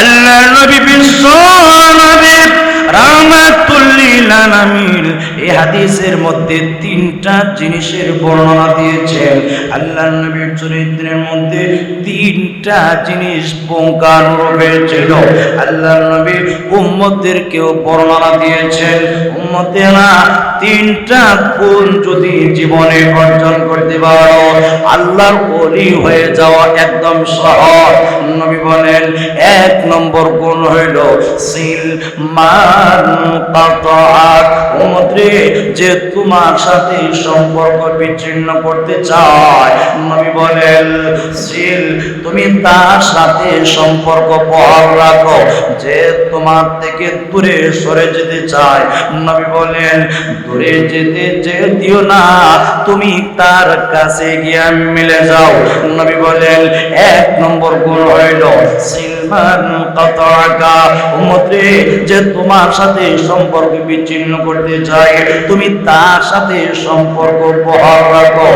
আল্লাহর নবী বিশ্ব নবী রাহমাতুল লিল আলামিন এই হাদিসের মধ্যে তিনটা জিনিসের বর্ণনা দিয়েছেন। আল্লাহর নবীর চরিত্রের মধ্যে তিনটা জিনিস পুঙ্খানুরূপে ছিল। আল্লাহর নবী উম্মতদেরকেও বর্ণনা দিয়েছেন, উম্মতেরা তিনটা গুণ যদি জীবনে অর্জন করতে পারো আল্লাহর ওলি হয়ে যাওয়া একদম সহজ। নবী বলেন এক নম্বর গুণ হইল সিল মান কাতাআত। উম্মতে যে তোমার সাথে সম্পর্ক বিচ্ছিন্ন করতে চায়, নবী বলেন সিল, তুমি তার সাথে সম্পর্ক বহাল রাখো। যে তোমার থেকে দূরে সরে যেতে চায়, নবী বলেন দূরে যেতে দিও না, তুমি তার কাছে গিয়ে মিলে যাও। নবী বলেন এক নম্বর গুণ হইল সিলমান কাতাআকা। উম্মতে যে তোমার সাথে সম্পর্ক বিচ্ছিন্ন করতে চায়, তুমি তার সাথে সম্পর্ক বহাল রাখো।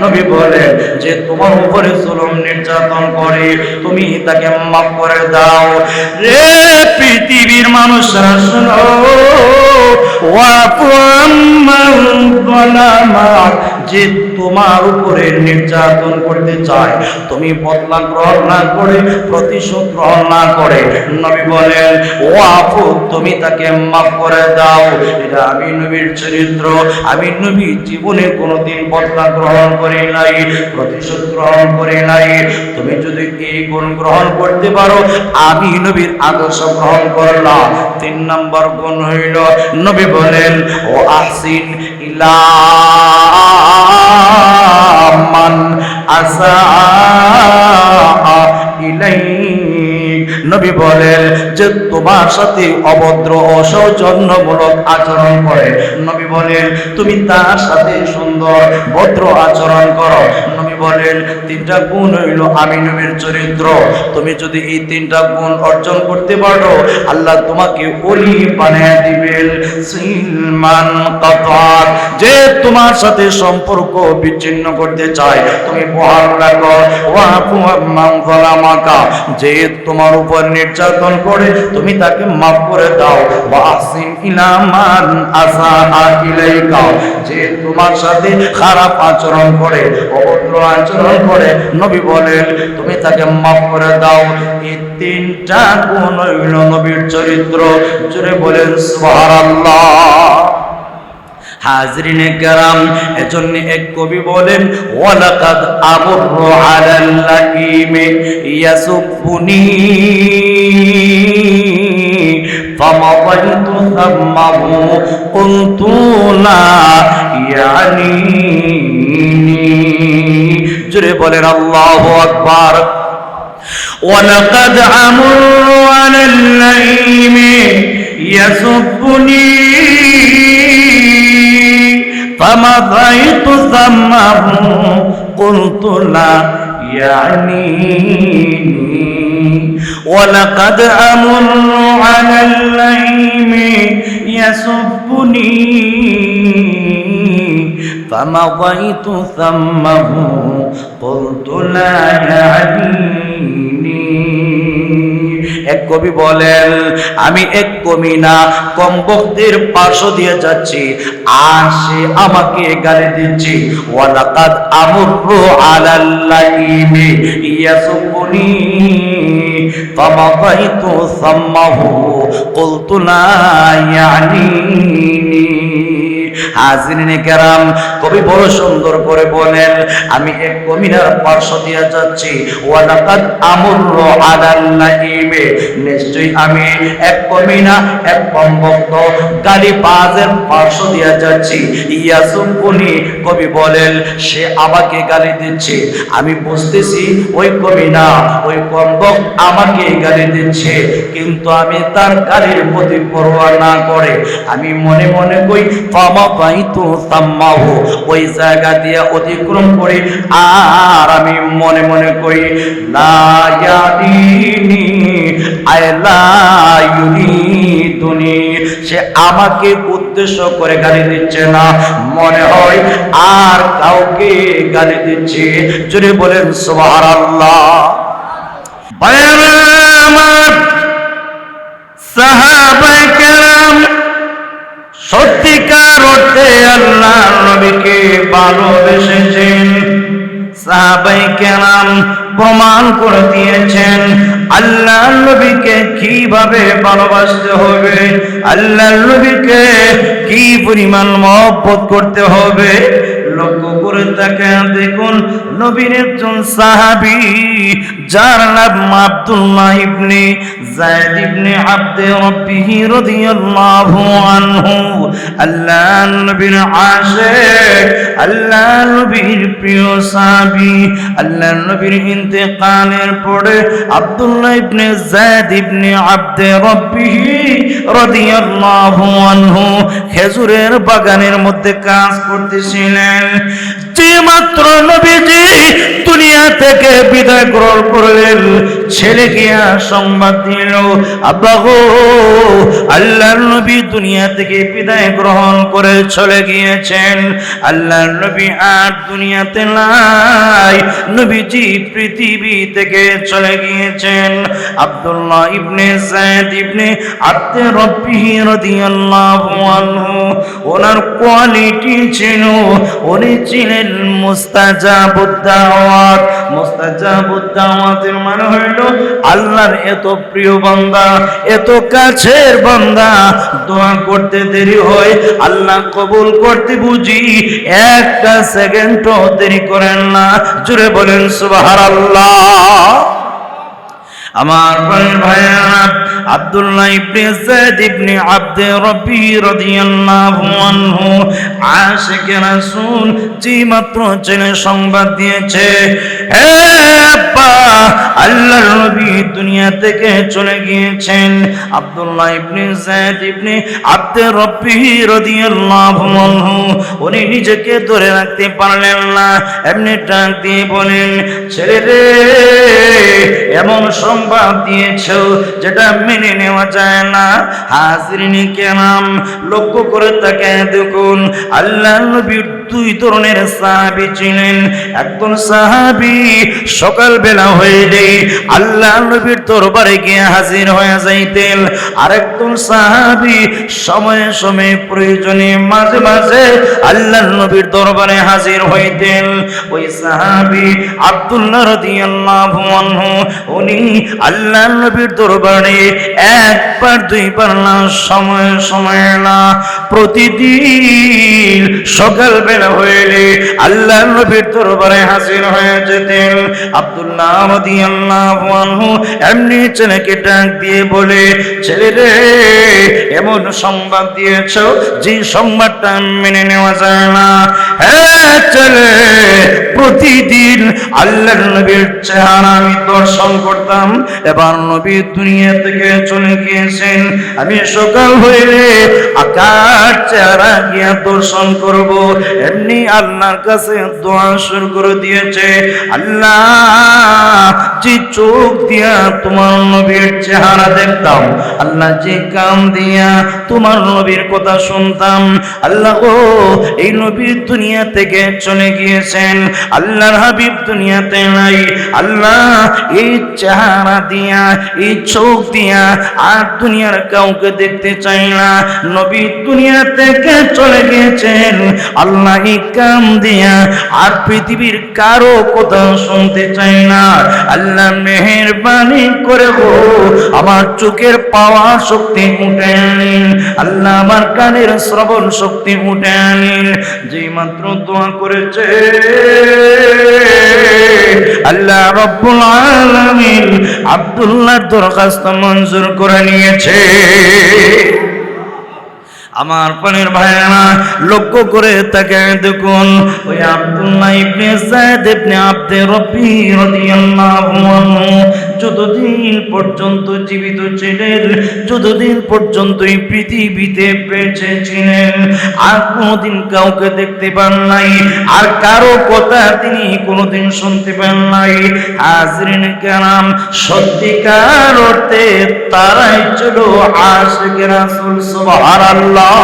নবী বলেন যে তোমার উপরে জুলুম নির্যাতন করে তুমি তাকে মাফ করে দাও। রে পৃথিবীর মানুষরা শোনো, যে তোমার উপরে নির্যাতন করতে চায় তুমি বদলা গ্রহণ না করে, প্রতিশোধ গ্রহণ না করে, নবী বলেন ও আপু তুমি তাকে মাফ করে দাও। এটা আমি নবীর চরিত্র। আমি নবী জীবনে কোনোদিন বদলা গ্রহণ করি নাই, প্রতিশোধ গ্রহণ করি নাই। তুমি যদি এই গুণ গ্রহণ করতে পারো আমি নবীর আদর্শ গ্রহণ করলাম। তিন নম্বর গুণ হইল নবী বলেন ও আহসিন ইলা মান আসা ইলাইক। নবী বলেন যে তোমার সাথে অভদ্র অসৌজন্যমূলক আচরণ করে, নবী বলেন তুমি তার সাথে সুন্দর ভদ্র আচরণ করো। নবী বলেন তিনটা গুণ হইল আমি নবীর চরিত্র। তুমি যদি এই তিনটা গুণ অর্জন করতে পারো আল্লাহ তোমাকে ওলি বানিয়ে দিবেন। সিলমান কাতাআত, যে তোমার সাথে সম্পর্ক বিচ্ছিন্ন করতে চায় তুমি বহাল রাখো। ওয়াফু আম্মান যালামাকা, যে তোমার উপর নির্যাতন করে তুমি তাকে মাফ করে দাও। ওয়াহসিন ইলা মান আসা ইলাইকা, যে তোমার সাথে খারাপ আচরণ করে, অভদ্র আচরণ করে, নবী বলেন তুমি তাকে মাফ করে দাও। এই তিনটা গুণ হইল নবীর চরিত্র। জোরে বলেন সুবহানাল্লাহ। হাজরিনে কেরাম, এজন্য এক কবি বলেন ওয়ালাকাদ আমরু আলাল লাইমি ইয়াসুবুনি ফামাদাইতু সাম্মাহু কুনতু লা ইয়ানিনি। জোরে বলেন আল্লাহু আকবার। ওয়ালাকাদ আমরু আলাল লাইমি ইয়াসুবুনি فمضيت ثمه قلت لا يعنيني ولقد أمر على اللئيم يسبني فمضيت ثمه قلت لا يعنيني। এক কবি বলেন আমি এক কমিনা কমবখতের পার্শ্ব দিয়ে যাচ্ছি আর সে আমাকে গালি দিচ্ছে। ওয়ালাকাদ আমরু আলাল লাইমি ইয়াসুবুনি ফামাদাইতু সাম্মাহু কুলতু লা ইয়ানিনি। হাজিরিনে কেরাম, কবি বড় সুন্দর করে বলেন আমি এক কমিনার পার্শ্ব দিয়ে যাচ্ছি। ওয়ালাকাদ আমরু আলাল লাইমি, নিশ্চয়ই আমি এক কমিনা এক কমবক্ত গালিবাজের পার্শ্ব দিয়ে যাচ্ছি। ইয়াসুবুনি, কবি বলেন সে আমাকে গালি দিচ্ছে। আমি বুঝতেছি ওই কমিনা ওই কমবক্ত আমাকে গালি দিচ্ছে, কিন্তু আমি তার গালির প্রতি পরোয়া না করে আমি মনে মনে কই ফামাদাইতু সাম্মাহু, ওই জায়গা দিয়ে অতিক্রম করে আর আমি মনে মনে কই লা ইয়াদিনি আই লা ইউরিদ ধনী, সে আমাকে উদ্দেশ্য করে গালি দিচ্ছে না, মনে হয় আর কাউকে গালি দিচ্ছে। জোরে বলেন সুবহানাল্লাহ। ভাইরা আমার, সাহাবায়ে কেরাম সত্যিকার অর্থে আল্লাহর নবীকে ভালোবেসেছেন। সাহাবায়ে কেরাম প্রমাণ করে দিয়েছেন আল্লাহর নবীকে কিভাবে ভালোবাসতে হবে, আল্লাহর নবীকে কি পরিমাণ মহব্বত করতে হবে। লক্ষ্য করে তাকান, দেখুন নবীর একজন সাহাবী যার নাম আব্দুল্লাহ ইবনে যায়েদ ইবনে আব্দে রব্বিহি রাদিয়াল্লাহু আনহু, আল্লাহর নবীর আশিক, আল্লাহর নবীর প্রিয় সাহাবী। আল্লাহর নবীর ইন্তেকালের পরে আব্দুল্লাহ ইবনে যায়েদ ইবনে আব্দে রব্বিহি রাদিয়াল্লাহু আনহু খেজুরের বাগানের মধ্যে কাজ করতেছিলেন। যে মাত্র নবীজি দুনিয়া থেকে বিদায় গ্রহণ করলেন, ছেলে গিয়া সংবাদ দিল, আব্বা গো, আল্লাহর নবী দুনিয়া থেকে বিদায় গ্রহণ করে চলে গিয়েছেন। আল্লাহর নবী আর দুনিয়াতে নাই, নবীজি পৃথিবী থেকে চলে গিয়েছেন। আব্দুল্লাহ ইবনে যায়েদ ইবনে আব্দে রব্বিহি রাদিয়াল্লাহু আনহু, ওনার কোয়ালিটি ছিল, উনি ছিলেন মুস্তাজাবুদ দাওয়াত। মুস্তাজাবুদ দাওয়াতের মানে হইল আল্লাহর এত প্রিয় বান্দা, এত কাছের বান্দা, দোয়া করতে দেরি হয়, আল্লাহ কবুল করতে বুঝি একটা সেকেন্ডও দেরি করেন না। জুড়ে বলেন সুবহানাল্লাহ। আমার ভাইয়েরা, আব্দুল্লাহ ইবনে যায়েদ ইবনে আব্দে রব্বিহি রাদিয়াল্লাহু আনহু আশিকে রাসূল, যে মাত্র ছেলে সংবাদ দিয়েছে, হে আব্বা, আল্লাহর নবী দুনিয়া থেকে চলে গিয়েছেন। আব্দুল্লাহ ইবনে যায়েদ ইবনে আব্দে রব্বিহি রাদিয়াল্লাহু আনহু উনি নিজেকে ধরে রাখতে পারলেন না, এমনি ডাক দিয়ে বলেন, ছেলে রে, এমন সংবাদ দিয়েছো যেটা মেনে নেওয়া যায় না। হাজিরিনে কেরাম, লক্ষ্য করে তাকে দেখুন, আল্লাহর নবীর দুই ধরনের সাহাবী ছিলেন। একজন সাহাবী সকালবেলা হইলে আল্লাহর নবীর দরবারে গিয়ে হাজির হয়ে যাইতেন, আরেকজন সাহাবী সময়ে সময়ে প্রয়োজনে মাঝে মাঝে আল্লাহর নবীর দরবারে হাজির হইতেন। ওই সাহাবী আব্দুল্লাহ রাদিয়াল্লাহু আনহু, উনি আল্লাহর নবীর দরবারে একবার দুইবার না, সময় সময় না, প্রতিদিন সকালবেলা হইলে আল্লাহর নবীর দরবারে হাজির হয়ে যেতেন। আব্দুল্লাহ রাদিয়াল্লাহু আনহু এমনি ছেলেকে ডাক দিয়ে বলে, ছেলে রে, এমন সংবাদ দিয়েছো যে সংবাদটা মেনে নেওয়া যায় না। হ্যাঁ ছেলে, প্রতিদিন আল্লাহর নবীর চেহারা আমি দর্শন করতাম, এবার নবী দুনিয়া থেকে চলে গিয়েছেন, আমি সকাল হইলে আকার চেহারা গিয়া দর্শন করব। এমনি আল্লাহর কাছে দোয়া শুরু করে দিয়েছে, আল্লাহ, যে চোখ দিয়া তোমার নবীর চেহারা দেখতাম, আল্লাহ, যে কান দিয়া তোমার নবীর কথা শুনতাম, আল্লাহ গো, এই নবী দুনিয়া থেকে চলে গিয়েছেন, আল্লাহর হাবিব দুনিয়াতে নাই, আল্লাহ, এই চেহারা দিয়া, এই চোখ দিয়া আর দুনিয়ার কাউকে দেখতে চাই না। নবী দুনিয়া থেকে চলে গিয়েছেন, আল্লাহ, এই কান দিয়া আর পৃথিবীর কারো কথা শুনতে চাই না। আল্লাহ, মেহেরবানি করে গো, আমার চোখের পাওয়ার শক্তি উঠে আনিন, আল্লাহ, আমার কানের শ্রবণ শক্তি উঠে আনিন। যে মাত্র দোয়া করেছে, আল্লাহ রব্বুল আলামিন আব্দুল্লাহর দরখাস্ত মঞ্জুর করে নিয়েছে। আমার প্রাণের ভাইয়েরা, লক্ষ্য করে তাকে দেখুন, ওই আব্দুল্লাহ ইবনে যায়েদ ইবনে আব্দে রব্বিহি রাদিয়াল্লাহু আনহু যতদিন পর্যন্ত জীবিত ছিলেন, যতদিন পর্যন্ত এই পৃথিবীতে বেঁচে ছিলেন, আর কোনোদিন কাউকে দেখতে পান নাই, আর কারো কথা তিনি কোনোদিন শুনতে পান নাই। হাজরিন কেরাম, সত্যিকার অর্থে তারাই ছিল আশিকে রাসূল। সুবহানাল্লাহ।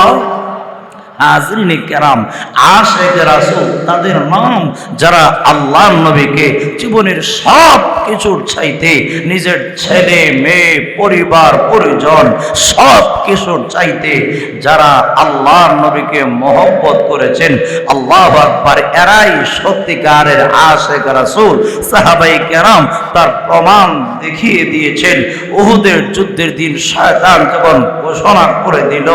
হাজরিনে কেরাম, আশিকে রাসূল তাদের নাম, যারা আল্লাহর নবীকে জীবনের সব কিছুর চাইতে, নিজের ছেলে মেয়ে পরিবার পরিজন সব কিছুর চাইতে যারা আল্লাহর নবীকে মহব্বত করেছেন, আল্লাহু আকবার, এরাই সত্যিকারের আশিকে রাসূল। সাহাবায়ে কেরাম তার প্রমাণ দেখিয়ে দিয়েছেন। উহুদের যুদ্ধের দিন শয়তান যখন ঘোষণা করে দিল,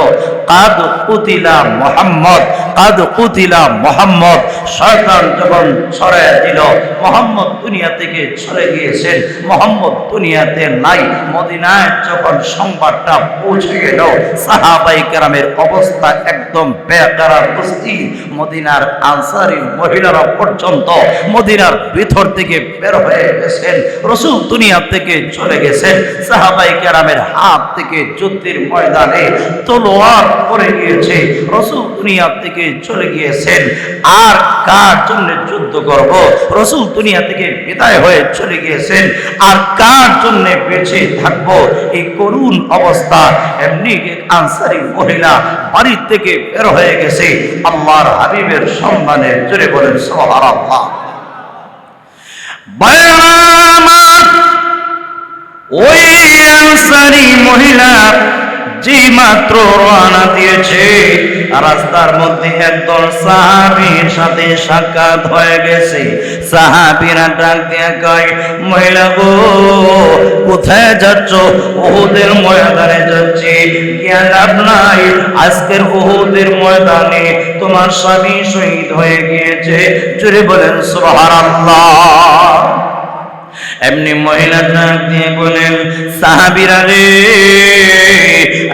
কাদ কুতিলা মুহাম্মদ, কাদ কুতিলা মুহাম্মদ, শয়তান যখন ছড়ায় দিল মুহাম্মদ দুনিয়া থেকে চলে গিয়েছেন, মুহাম্মদ দুনিয়াতে নাই, মদিনায় যখন সংবাদটা পৌঁছে গেল, সাহাবায়ে কেরামের অবস্থা একদম বেকারার বস্তি। মদিনার আনসারী মহিলারা পর্যন্ত মদিনার ভিতর থেকে বের হয়ে গেছেন। রাসূল দুনিয়া থেকে চলে গেছেন। সাহাবায়ে কেরামের হাত থেকে যুদ্ধের ময়দানে তলোয়ার পড়ে গিয়েছে। রাসূল দুনিয়া থেকে চলে গিয়েছেন। আর কার জন্য যুদ্ধ করব? রাসূল দুনিয়া থেকে বিদায় হয়ে চলে গিয়েছেন, আর কার জন্য বেঁচে থাকবো? এই করুণ অবস্থা। এমনি আনসারী মহিলা বাড়ি থেকে বের হয়ে গেছে আল্লাহর হাবিবের সম্মানে। জোরে বলেন সুবহানাল্লাহ। বায়ামাত ওই আনসারী মহিলা যে মাত্র রওনা দিয়েছে, রাস্তার মধ্যে একদল সাহাবীর সাথে সাক্ষাৎ হয়ে গেছে। সাহাবীরা ডাক দিয়ে কয়, মহিলা গো, কোথায় যাচ্ছ? উহুদের ময়দানে যাচ্ছি। জ্ঞান লাভ নাই, আজকের উহুদের ময়দানে তোমার স্বামী শহীদ হয়ে গিয়েছে। জোরে বলেন সুবহানাল্লাহ। এমনি মহিলা ডাক দিয়ে বলেন, সাহাবীরা রে,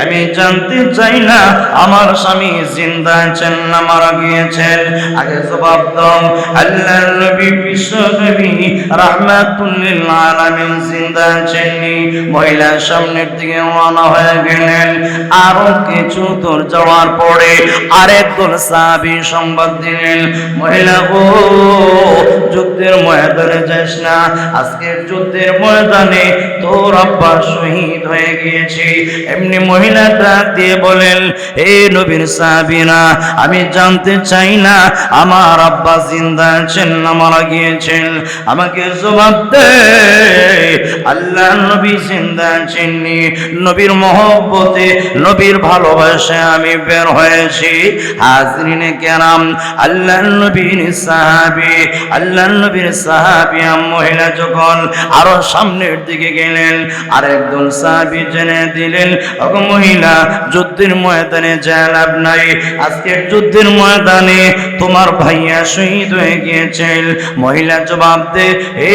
আমি জানতে চাই না আমার স্বামী জিন্দা আছেন না মারা গিয়েছেন? আগে জবাব দাও। আল্লাহর নবী, বিশ্ব নবী রাহমাতুল লিল আলামিন জিন্দা আছেননি। মহিলা সামনের দিকে রওনা হয়ে গেলেন। আরো কিছু দূর যাওয়ার পরে আরেকদল সাহাবী সংবাদ দিলেন, মহিলা গো, যুদ্ধের ময়দানে যাস না, আজকের যুদ্ধের ময়দানে তোর আব্বা শহীদ হয়ে গিয়েছে। এমনি মহিলা ডাক দিয়ে বলেন, হে নবীর সাহাবীরা, আমি জানতে চাই না আমার আব্বা জিন্দা আছেন না মারা গিয়েছেন? আমাকে জবাব দে। আল্লাহ নবী জিন্দা আছেননি। নবীর মহব্বতে, নবীর ভালোবাসায় আমি বের হয়েছি। হাজরিনে কেরাম, আল্লাহ নবীর সাহাবী, আল্লাহ নবীর সাহাবী মহিলা যখন আরো সামনের দিকে গেলেন, আরেকজন সাহাবী জেনে দিলেন, ওগো মহিলা, যুদ্ধের ময়দানে যায় লাভ নাই, আজকের যুদ্ধের ময়দানে তোমার ভাইয়া শহীদ হয়ে গিয়েছেন। মহিলা জবাব দে, হে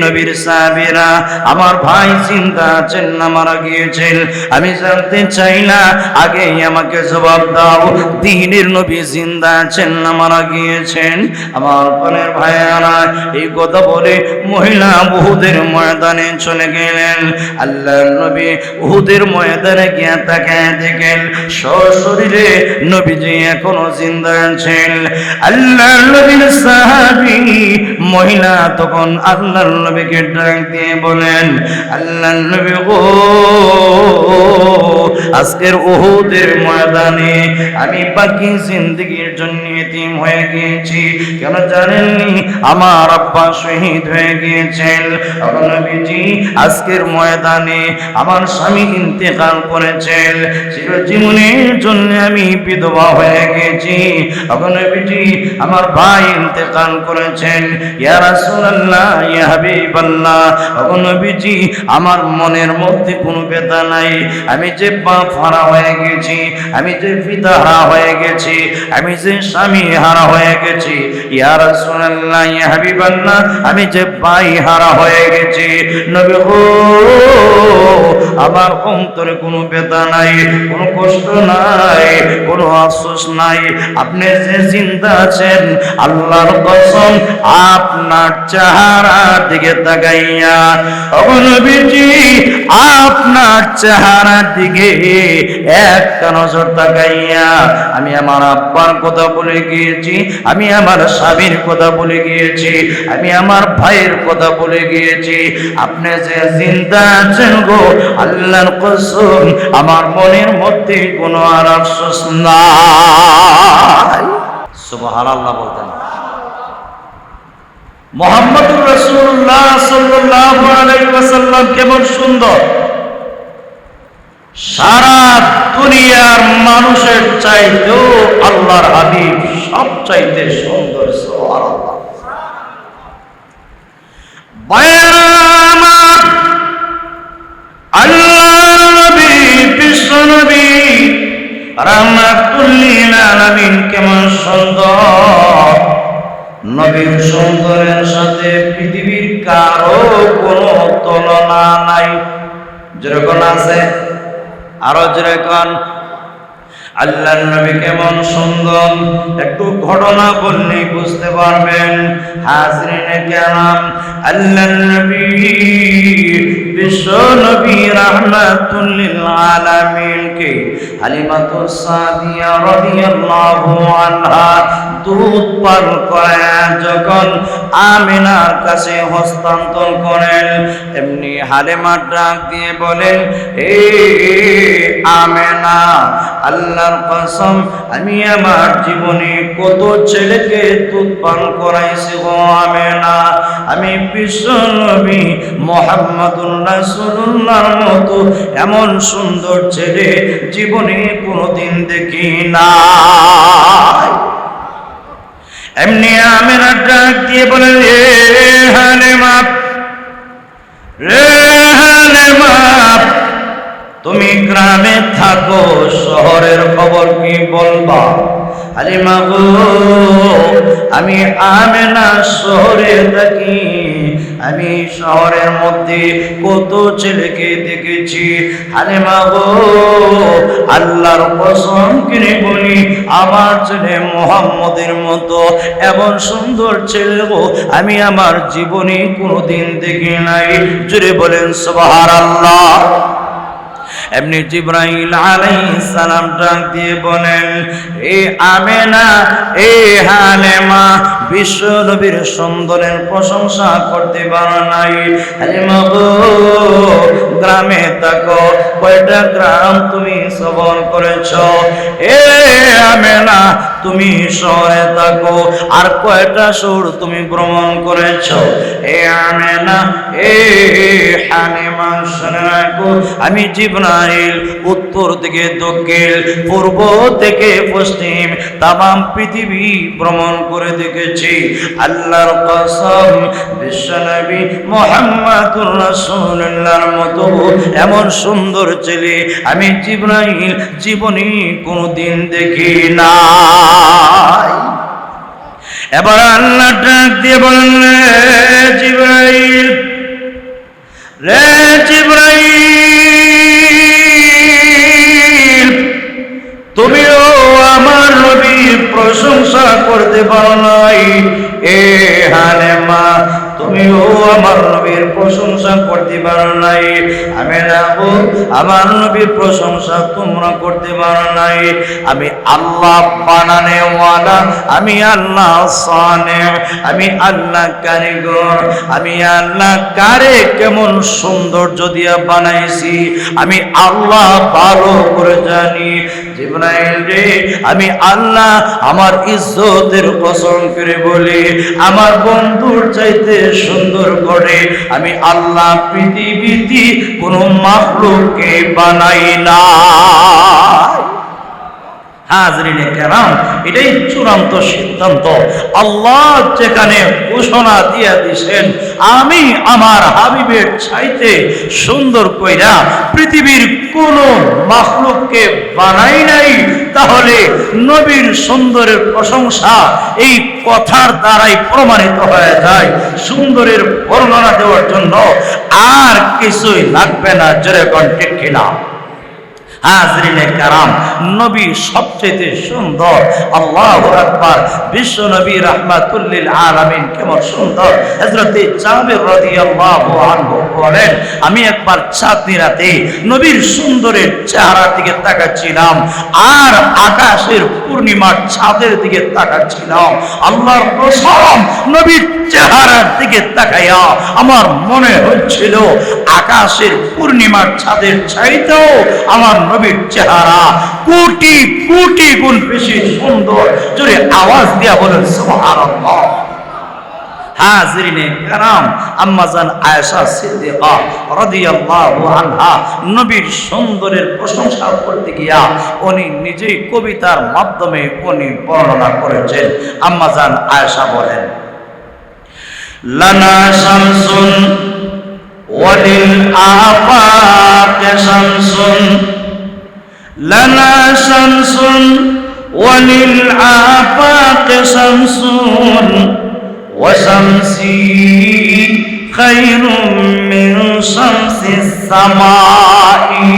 নবীর সাহাবীরা, আমার ভাই জিন্দা আছেন না মারা গিয়েছেন? আমি জানতে চাই না, আগেই আমাকে জবাব দাও, দ্বীনের নবী জিন্দা আছেন না মারা গিয়েছেন? আমার প্রাণের ভাইয়ারা, এই কথা বলে মহিলা উহুদের ময়দানে চলে গেলেন। আল্লাহর নবী উহুদের ময়দানে গিয়ে তাকায় দেখেন সশরীরে নবীজি এখনো জিন্দা আছেন। আল্লাহর নবীর সাহাবী মহিলা তখন আল্লাহর নবীকে ডাক দিয়ে বলেন, আল্লাহর নবী গো, আজকের উহুদের ময়দানে আমি বাকি জিন্দেগীর জন্য এতিম হয়ে গিয়েছি। কেন জানেননি? আমার আব্বা শহীদ হয়ে গিয়েছেন। নবীজি, আজকের ময়দানে আমার স্বামী ইন্তেকাল করেছেন, চিরজীবনের জন্য আমি বিধবা হয়ে গেছি। নবীজি, আমার ভাই ইন্তেকাল করেছেন। ইয়া রাসূলুল্লাহ, ইয়া হাবিবাল্লাহ, নবীজি, আমার মনের মধ্যে কোনো ব্যথা নাই। আমি যে বাপ হারা হয়ে গেছি, আমি যে পিতা হারা হয়ে গেছি, আমি যে স্বামী হারা হয়ে গেছি, ইয়া রাসূলুল্লাহ ইয়া হাবিবাল্লাহ, আমি যে ভাই হারা হয়ে গেছি। নবী গো, আমার অন্তরে কোনো ব্যথা নাই, কোনো কষ্ট নাই, কোনো আফসোস নাই। আপনি যে জিন্দা আছেন, আল্লাহর কসম, আপনার চেহারার দিকে তাকাইয়া, ওগো নবীজি, আপনার চেহারার দিকে একটা নজর তাকাইয়া আমি আমার আব্বার কথা বলে গিয়েছি, আমি আমার স্বামীর কথা বলে গিয়েছি, আমি আমার ভাইয়ের কথা বলে গিয়েছি। আপনি যে জিন্দা আছেন গো, আল্লাহর কসম, আমার মনের মধ্যে কোনো আর আফসোস নাই। সুবহানাল্লাহ বলতেন। মুহাম্মদুর রাসূলুল্লাহ সাল্লাল্লাহু আলাইহি ওয়াসাল্লাম কেমন সুন্দর, সারা দুনিয়ার মানুষের চাইতেও আল্লাহর হাবিব সবচাইতে সুন্দর। সুবহানাল্লাহ। বায়ামা আল্লাহর নবী, বিশ্ব নবী রাহমাতুল লিল আলামিন কেমন সুন্দর। নবীর সৌন্দর্যের সাথে পৃথিবীর কারো কোনো তুলনা নাই। যেরকম আছে আরো যেরকম আল্লাহর নবী কেমন সুন্দর, একটু ঘটনা বললে বুঝতে পারবেন। হাজরিনে কেরাম, আল্লাহর নবী বিশ্ব নবী রাহমাতুল লিল আলামিনকে হালিমাতুস সাদিয়া রাদিয়াল্লাহু আনহা দুধ পান করে যখন আমিনার কাছে হস্তান্তর করেন, এমনি হালিমা ডাক দিয়ে বলেন, এ আমিনা, আল্লাহর কসম, আমি আমার জীবনে কত ছেলেকে দুধ পান করাইছি গো আমিনা, আমি বিশ্ব নবী মুহাম্মদুর রাসূলুল্লাহর মতো এমন সুন্দর ছেলে জীবনে কোনোদিন দেখি নাই। এমনি আমিনা ডাক দিয়ে বলেন, রে হালিমা, রে হালিমা, তুমি গ্রামে থাকো, শহরের খবর কি বলবা? হালিমা গো, আমি আমিনা শহরে থাকি, আমি শহরের মধ্যে কত ছেলেকে দেখেছি। হালিমা গো, আল্লাহর কসম কিনে বলি, আমার ছেলে মুহাম্মদের মতো এমন সুন্দর ছেলে গো আমি আমার জীবনে কোনোদিন দেখি নাই। জোরে বলেন সুবহানাল্লাহ। এমনি জিবরাইল আলাইহিস সালাম ডাক দিয়ে বলেন, এ আমিনা, এ হালিমা, বিশ্ব নবীর সুন্দরের প্রশংসা করতে পারো নাই। হালিমা গো, গ্রামে থাকো, কয়টা গ্রাম তুমি সফর করেছো? এ আমিনা, তুমি শহরে থাকো, আর কয়টা শহর তুমি ভ্রমণ করেছো? এ আমিনা, এ হালিমা, শুনে রাখো, আমি জিবরাইল উত্তর থেকে দক্ষিণ, পূর্ব থেকে পশ্চিম তামাম পৃথিবী ভ্রমণ করে দেখেছি। আল্লাহর কসম, বিশ্বনবী মুহাম্মদুর রাসূলুল্লাহর মতো এমন সুন্দর ছেলে আমি জিবরাইল জীবনে কোনোদিন দেখি নাই। এবার আল্লাহ ডাক দিয়ে বললেন, রে জিবরাইল, রে জিবরাইল, তুমিও আমার নবীর প্রশংসা করতে পারো নাই। এ হালিমা, তুমিও আমার নবীর প্রশংসা করতে পারো নাই। আমি রাবো, আমার নবীর প্রশংসা তোমরা করতে পারো নাই। আমি আল্লাহ বানানে ওয়ালা, আমি আল্লাহ সানে, আমি আল্লাহ কারিগর, আমি আল্লাহ কারে কেমন সৌন্দর্য দিয়া বানাইছি আমি আল্লাহ ভালো করে জানি। জিবরাইল রে, আমি আল্লাহ আমার ইজ্জতের কসম করে বলি, আমার বন্ধুর চাইতে সুন্দর করে আমি আল্লাহ পৃথিবীতে কোন মাখলুককে বানাই না। হাজরিনে কেরাম, এটাই চূড়ান্ত সিদ্ধান্ত। আল্লাহ যেখানে ঘোষণা দিয়ে দিয়েছেন, আমি আমার হাবিবের চাইতে সুন্দর কইরা পৃথিবীর কোন মাখলুককে বানাই নাই, তাহলে নবীর সুন্দরের প্রশংসা এই কথার দ্বারাই প্রমাণিত হয়ে যায়। সুন্দরের বর্ণনা দেওয়ার জন্য আর কিছুই লাগবে না। জোরে কোন ঠিক কিনা? হাজরিনে কারাম, নবী সবচেয়ে সুন্দর। আল্লাহু আকবার। বিশ্ব নবী রাহমাতুল লিল আলামিন কেমন সুন্দর। হযরত জাবের রাদিয়াল্লাহু আনহু বলেন, আমি একবার চাঁদনি রাতে নবীর সুন্দরের চেহারার দিকে তাকাচ্ছিলাম আর আকাশের পূর্ণিমার চাঁদের দিকে তাকাচ্ছিলাম। আল্লাহর কসম, নবীর চেহারার দিকে তাকাইয়া আমার মনে হচ্ছিল আকাশের পূর্ণিমার চাঁদের চাইতেও আমার নবীর চেহারা কোটি কোটি গুণ বেশি সুন্দর। জোরে আওয়াজ দিয়া বলেন সুবহানাল্লাহ। হাজরিনে কেরাম, আম্মা জান আয়েশা সিদ্দিকা রাদিয়াল্লাহু আনহা নবীর সুন্দরের প্রশংসা করতে গিয়া উনি নিজেই কবিতার মাধ্যমে উনি বর্ণনা করেছেন। আম্মা জান আয়েশা বলেন, লানা শামসুন ওয়ালিল আফাক শামসুন, লানা শামসুন ওয়ালিল আফাক শামসুন ওয়া শামসি খায়রুম মিন শামসিস সামাই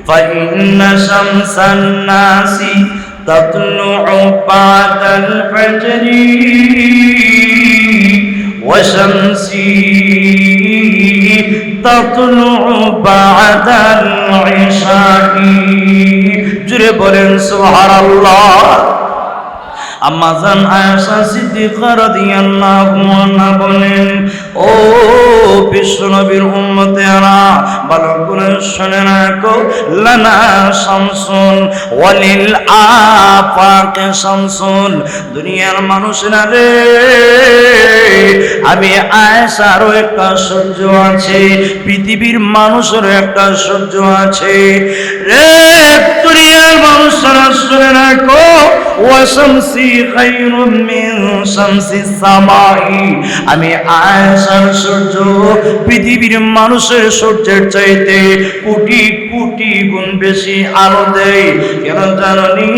ফাইন্না শামসান নাসি তাতলুউ বা'দাল ফাজরি ওয়া শামসি তাতলুউ বা'দাল ইশাই। জুড়ে বলেন সুবহানাল্লাহ। আম্মা জান আয়েশা সিদ্দিকা রাদিয়াল্লাহু আনহা বলেন, ও বিশ্ব নবীর উম্মতেরা, ভালো করে শুনে রাখো, লানা শামসুন ওয়ালিল আফাক শামসুন। দুনিয়ার মানুষরা রে, আমি আয়েশারও একটা সূর্য আছে, পৃথিবীর মানুষেরও একটা সূর্য আছে রে। দুনিয়ার মানুষরা শুনে রাখো, ওয়া শামসি খায়রুম মিন শামসিস সামাই। আমি আয়েশার সূর্য পৃথিবীর মানুষের সূর্যের চাইতে কোটি কোটি গুণ বেশি আলো দেয়। কেন জানি?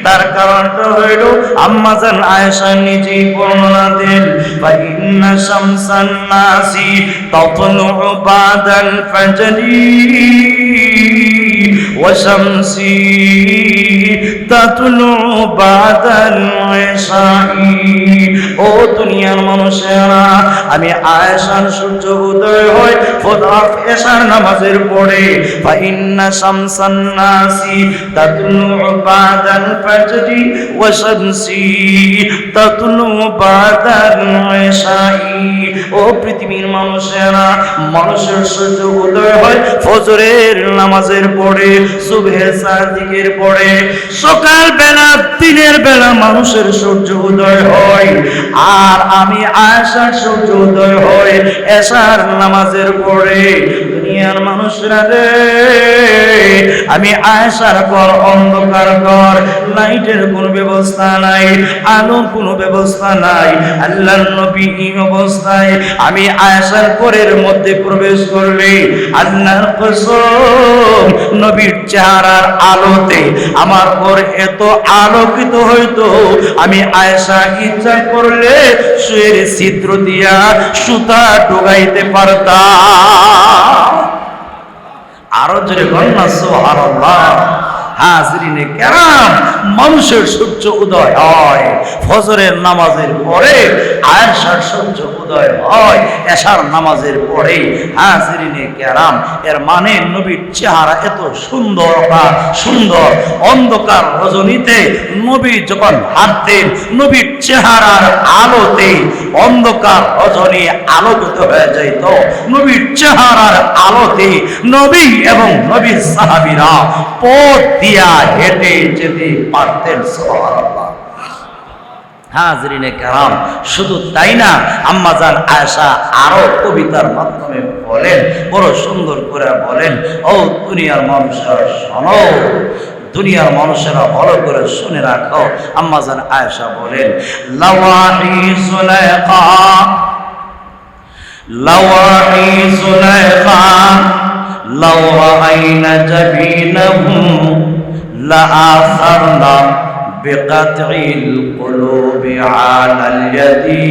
তার কারণটা হইল আম্মা জান আয়েশা নিজেই বর্ণনা দেন, ফাইন্না শামসান নাসি তাতলুউ বা'দাল ফাজরি ওয়া শামসি তাতলুউ বা'দাল ইশাই। ও দুনিয়ার মানুষেরা, আমি আয়েশার সূর্য উদয় হয় ফজর এশার নামাজের পরে। ফাইন্না শামসান নাসি তাতলুউ বা'দাল ফাজরি ওয়া শামসি তাতলুউ বা'দাল ইশাই। ও পৃথিবীর মানুষেরা, মানুষের সূর্য উদয় হয় ফজরের নামাজের পরে, সুবহে সাদিকের পরে। সকাল বেলা, দিনের বেলা মানুষের সূর্য উদয় হয়, আর আমি আয়েশার সূর্য উদয় হয় এশার নামাজের পরে। দুনিয়ার মানুষরা রে, আমি আয়েশার ঘর অন্ধকার ঘর, লাইটের কোনো ব্যবস্থা নাই, আলোর কোনো ব্যবস্থা নাই। আল্লাহর নবী এই অবস্থায় আমি আয়েশার ঘরের মধ্যে প্রবেশ করলে, আল্লাহর কসম, নবীর চেহারার আলোতে আমার ঘর এত আলোকিত হইতো, আমি আয়েশা ইচ্ছা করলে সুয়ের ছিদ্র দিয়া সুতা ঢুকাইতে পারতাম। আরো জোরে বলনা সুবহানাল্লাহ। হাজরিনে কেরাম, মানুষের সূর্য উদয় হয় ফজরের নামাজের পরে, আয়েশার সূর্য উদয় হয় এশার নামাজের পরে। হাজরিনে কেরাম, এর মানে নবীর চেহারা এত সুন্দর বা সুন্দর। অন্ধকার রজনীতে নবী যখন হাঁটতেন, নবীর চেহারার আলোতে অন্ধকার রজনী আলোকিত হয়ে যাইত। নবীর চেহারার আলোতে নবী এবং নবীর সাহাবীরা পথ দিয়া হেঁটে যেতে পারতেন। সুবহানাল্লাহ। হাজরিনে কেরাম, শুধু তাই না, আম্মা জান আয়েশা আরো কবিতার মাধ্যমে বলেন, বড় সুন্দর করে বলেন, ও দুনিয়ার মানুষরা শোনো, দুনিয়ার মানুষেরা ভালো করে শুনে রাখো, আম্মা জান আয়েশা বলেন, লাওয়াহি সুলাইখা, লাওয়াহি সুলাইখা লাও রাআইনা জাবিনাহু লাআসারনা বিকাতইল কুলুবি আলাল ইয়াদি,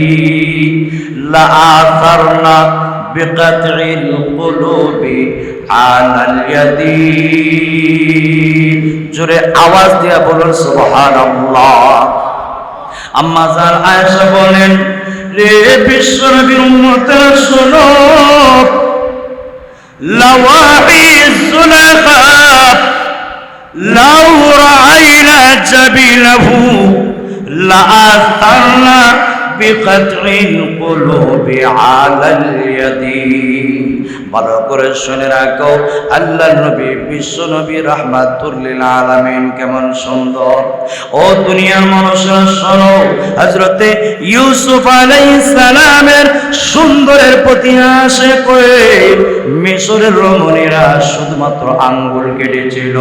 লাআসারনা বিকাতইল কুলুবি আলাল ইয়াদি। জোরে আওয়াজ দিয়া বলুন সুবহানাল্লাহ। আম্মা জান আয়েশা বলেন, রে বিশ্বনবীর উম্মতেরা শোনো, লাওয়াহি সুলাইখা লাউ রাআইনা জাবিলাহু লাআসারনা বিকাতইল কুলুবি আলাল ইয়াদি। ভালো করে শুনে রাখো, আল্লাহর নবী বিশ্ব নবী রাহমাতুল লিল আলামিন কেমন সুন্দর। ও দুনিয়ার মানুষরা শোনো, হযরতে ইউসুফ আলাইহিস সালামের সুন্দরের প্রতি আশে করে মিশরের রমণীরা শুধুমাত্র আঙ্গুল কেটেছিল।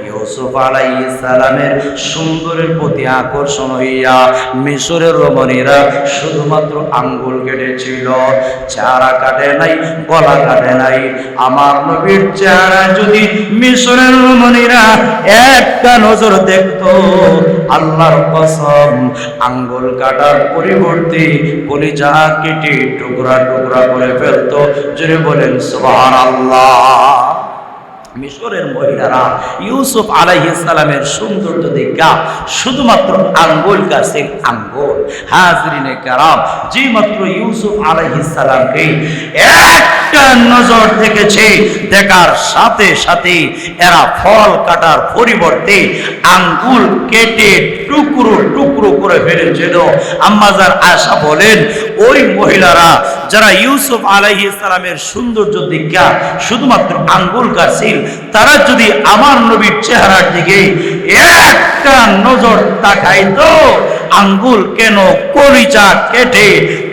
ইউসুফ আলাইহিস সালামের সুন্দরের প্রতি আকর্ষণ হইয়া মিশরের রমণীরা শুধুমাত্র আঙ্গুল কেটেছিল, চেহারা কাটে নাই, গলা কাটে নাই। আমার নবীর চেহারা যদি মিশরের রমণীরা একটা নজর দেখতো, আল্লাহর কসম আঙ্গুল কাটার পরিবর্তে কলিজা কেটে টুকরা টুকরা করে ফেলতো। জোরে বলেন সুবহানাল্লাহ। মিশরের মহিলারা ইউসুফ আলাইহিস সালামের সৌন্দর্য দেখা শুধুমাত্র আঙ্গুল কাছে আঙ্গুল। হাজরিনে কারাম, যে মাত্র ইউসুফ আলাইহিস সালামকে একটা নজর দেখেছে, দেখার সাথে সাথে এরা ফল কাটার পরিবর্তে আঙ্গুল কেটে টুকরো টুকরো করে ফেলেছিল। আম্মা জান আয়েশা বলেন, ওই মহিলারা যারা ইউসুফ আলাইহিস সালামের সৌন্দর্য দেখা শুধুমাত্র আঙ্গুল কাটছিল, তারা যদি আমার নবীর চেহারার দিকে একটা নজর তাকাইতো, আঙ্গুল কেন কলিজা কেটে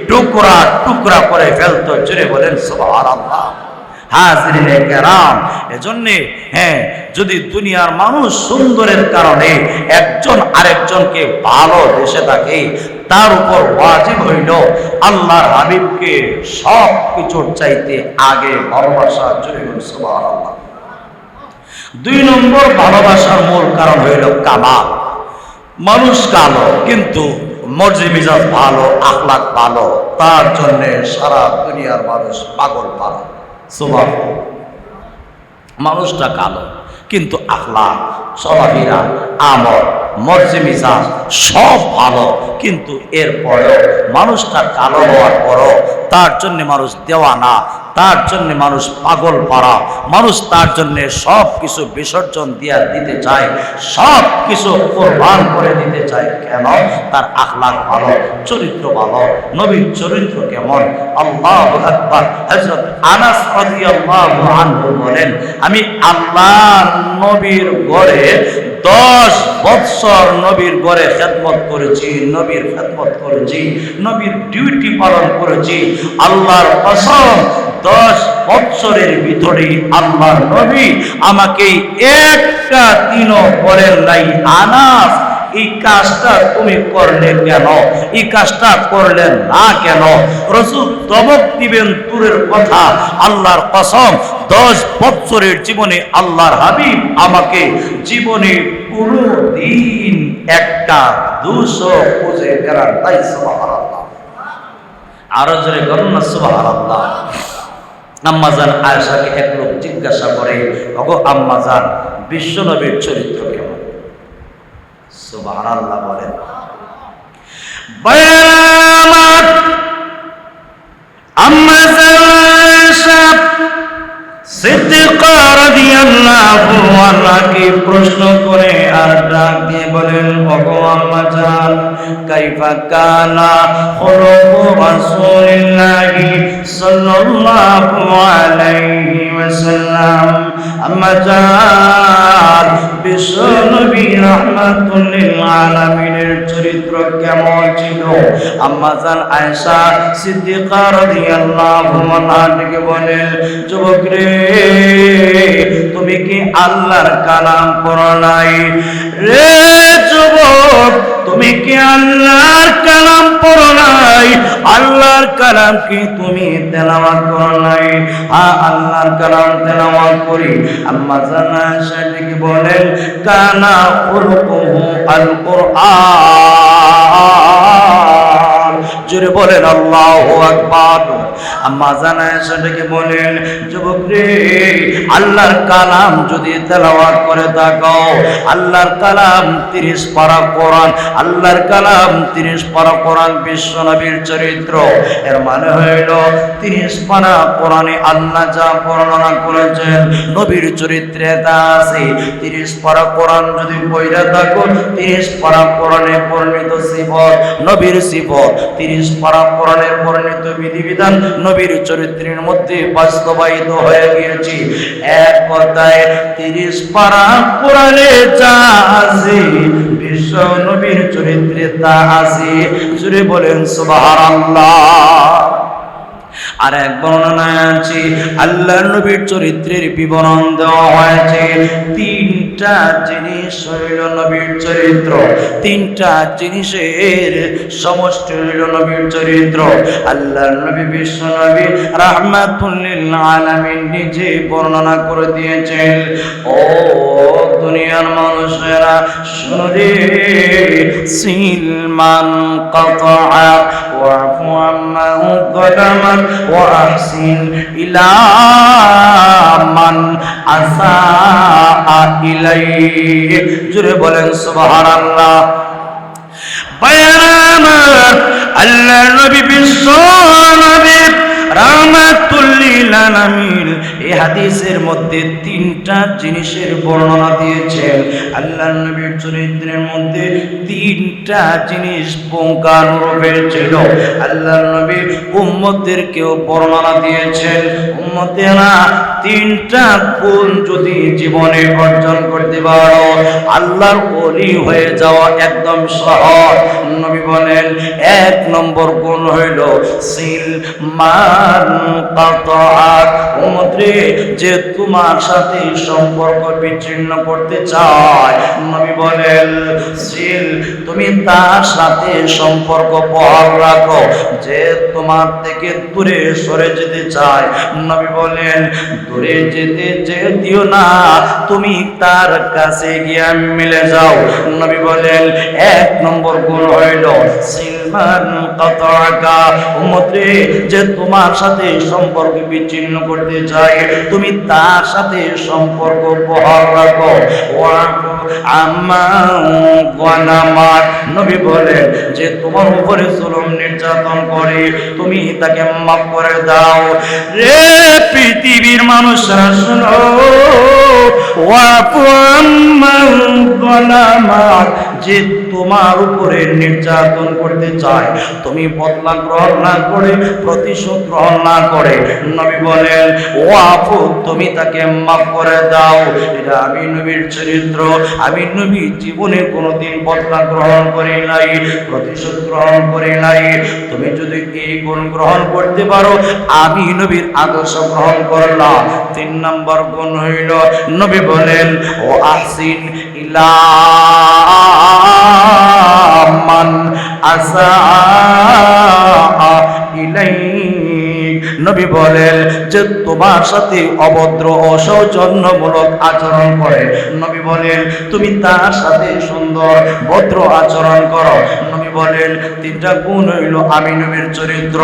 টুকরা টুকরা করে ফেলতো। জোরে বলেন সুবহানাল্লাহ। হাজরিনে কেরাম, এজন্য যদি দুনিয়ার মানুষ সুন্দরের কারণে একজন আরেকজনকে ভালোবেসে থাকে, তার উপর ওয়াজিব হইল আল্লাহর হাবিবকে সব কিছুর চাইতে আগে ভালোবাসা। জোরে বলেন সুবহানাল্লাহ। 2 নম্বর ভালোবাসার মূল কারণ হইল কামাল। মানুষ কালো কিন্তু মর্জি মিজাজ ভালো, আখলাক ভালো, তার জন্য সারা দুনিয়ার মানুষ পাগল পাগল। সুবহানাল্লাহ। মানুষটা কালো কিন্তু আখলাক, চলাফেরা, আমল, মর্জি মিজাজ সব ভালো, কিন্তু এরপরেও মানুষটা কালো হওয়ার পরও তার জন্য মানুষ দেওয়ানা, তার জন্য মানুষ পাগল পাড়া, মানুষ তার জন্য সব কিছু বিসর্জন দিতে চায়, সব কিছু কোরবান করে দিতে চায়। কেন? তার আখলাক ভালো, চরিত্র ভালো। নবীর চরিত্র কেমন? আল্লাহু আকবার। হযরত আনাস রাদিয়াল্লাহু আনহু বলেন, আমি আল্লাহর নবীর ঘরে 10 বৎসর নবীর ঘরে খেদমত করেছি, নবীর খেদমত করেছি, নবীর ডিউটি পালন করেছি। আল্লাহর কসম 10 বৎসরের ভিতরে আল্লাহর নবী আমাকে একটা দিনও বলেন নাই, আনাস এই কাজটা তুমি করলে কেন, এই কাজটা করলেন না কেন? রাসূল ধমক দিবেন দূরের কথা, আল্লাহর কসম 10 বৎসরের জীবনে আল্লাহর হাবিব আমাকে জীবনে কোনদিন একটা 200 খুঁজে বেড়ান তাই। সুবহানাল্লাহ। আরো জোরে বলুন না সুবহানাল্লাহ। আম্মা জান আয়েশাকে এক লোক জিজ্ঞাসা করে, ওগো আম্মা জান, বিশ্ব নবীর চরিত্র কেমন? সুবহানাল্লাহ বলেন। বায়ামাত আম্মা জান আয়েশা সিদ্দিকা রাদিয়াল্লাহু আনহাকে প্রশ্ন করে আর ডাক দিয়ে বলেন, ওগো আম্মা জান, কাইফা কানা খুলুকু রাসূলিল্লাহি সাল্লাল্লাহু আলাইহি ওয়াসাল্লাম, আম্মা জান বিশ্ব নবী রাহমাতুল লিল আলামিনের চরিত্র কেমন ছিল? আম্মা জান আয়েশা সিদ্দিকা রাদিয়াল্লাহু আনহা থেকে বলেন, যুবক রে, তুমি কি আল্লাহর কালাম পড়ো নাই? রে যুবক, তুমি কি আল্লাহর কালাম পড়ো নাই? আল্লাহর কালাম কি তুমি তেলাওয়াত করো নাই? হ্যাঁ, আল্লাহর কালাম তেলাওয়াত করি। আম্মা জান আয়েশা থেকে বলেন, কানা খুলুকুহু আল কুরআন। জোরে বলেন আল্লাহু আকবার। আম্মা জান আয়েশা থেকে বলেন, যুবক রে, আল্লাহর কালাম যদি তেলাওয়াত করে থাকো, আল্লাহর কালাম 30 পারা কোরআন, আল্লাহর কালাম 30 পারা কোরআন বিশ্ব নবীর চরিত্র। এর মানে হইল 30 পারা কোরআনে আল্লাহ যা বর্ণনা করেছেন নবীর চরিত্রে তা আছে। 30 পারা কোরআন যদি পড়ে থাকো, 30 পারা কোরআনে বর্ণিত সিফত নবীর সিফত, 30 পারা কোরআনের বর্ণিত বিধিবিধান নবীর চরিত্রের মধ্যে বাস্তবায়িত হয়ে গিয়েছে। এক কথায় 30 পারা কোরআনে যা আছে বিশ্ব নবীর চরিত্রে তা আছে। জুড়ে বলেন সুবহানাল্লাহ। আর এক বর্ণনায় আছে আল্লাহর নবীর চরিত্রের বিবরণ দেওয়া হয়েছে। 3টা জিনিস হইল নবীর চরিত্র, 3টা জিনিসের সমষ্টি হইল নবীর চরিত্র। আল্লাহর নবী বিশ্ব নবী রাহমাতুল লিল আলামিন নিজে বর্ণনা করে দিয়েছেন। ও দুনিয়ার মানুষেরা শুনো রে, সিলমান কাতাআ ওয়াফু আম্মান যালামান وأحسن إلى من أساء إليه। জোরে বলেন সুবহানাল্লাহ। বায়ানার আল্লাহর নবী বিশ্ব নবী রাহমাতুল লিল আলামিন এই হাদিসের মধ্যে 3টা জিনিসের বর্ণনা দিয়েছেন। আল্লাহর নবীর চরিত্রের মধ্যে 3টা জিনিস পুঙ্খানুরূপে ছিল। আল্লাহর নবী উম্মতদেরকেও বর্ণনা দিয়েছেন, উম্মতেরা 3টা গুণ যদি জীবনে অর্জন করতে পারো, আল্লাহর ওলি হয়ে যাওয়া একদম সহজ। নবী বলেন 1 নম্বর গুণ হইল সিলমান কাতাআত। উম্মতে, যে তোমার সাথে সম্পর্ক বিচ্ছিন্ন করতে চায়, নবী বলেন সিল, তুমি তার সাথে সম্পর্ক বহাল রাখো। যে তোমার থেকে দূরে সরে যেতে চায়, নবী বলেন দূরে যেতে দিও না, তুমি তার কাছে গিয়ে মিলে যাও। নবী বলেন 1 নম্বর গুণ হইল সিলমান কাতাআকা। উম্মতে, যে তোমার সাথে সম্পর্ক বিচ্ছিন্ন করতে চায়, তুমি তার সাথে সম্পর্ক বহাল রাখো। ওয়াফু আম্মা যালামাত। নবী বলেন যে তোমার উপরে জুলুম নির্যাতন করে, তুমি তাকে মাফ করে দাও। রে পৃথিবীর মানুষরা শুনো, ওয়াফু আম্মা যালামাত। যে তোমার উপরে নির্যাতন করতে চায়, তুমি বদলা গ্রহণ না করে, প্রতিশোধ গ্রহণ না করে, নবী বলেন ওয়াফু, তুমি তাকে মাফ করে দাও। এটা আমি নবীর চরিত্র। আমি নবী জীবনে কোনোদিন বদলা গ্রহণ করি নাই, প্রতিশোধ গ্রহণ করি নাই। তুমি যদি এই গুণ গ্রহণ করতে পারো, আমি নবীর আদর্শ গ্রহণ করলাম। 3 নম্বর গুণ হইল, নবী বলেন ও আহসিন ইলা মান আসা ইলাইক। নবী বলেন যে তোমার সাথে অভদ্র অসৌজন্যমূলক আচরণ করে, নবী বলেন তুমি তার সাথে সুন্দর ভদ্র আচরণ করো। নবী বলেন 3টা গুণ হইল আমি নবীর চরিত্র।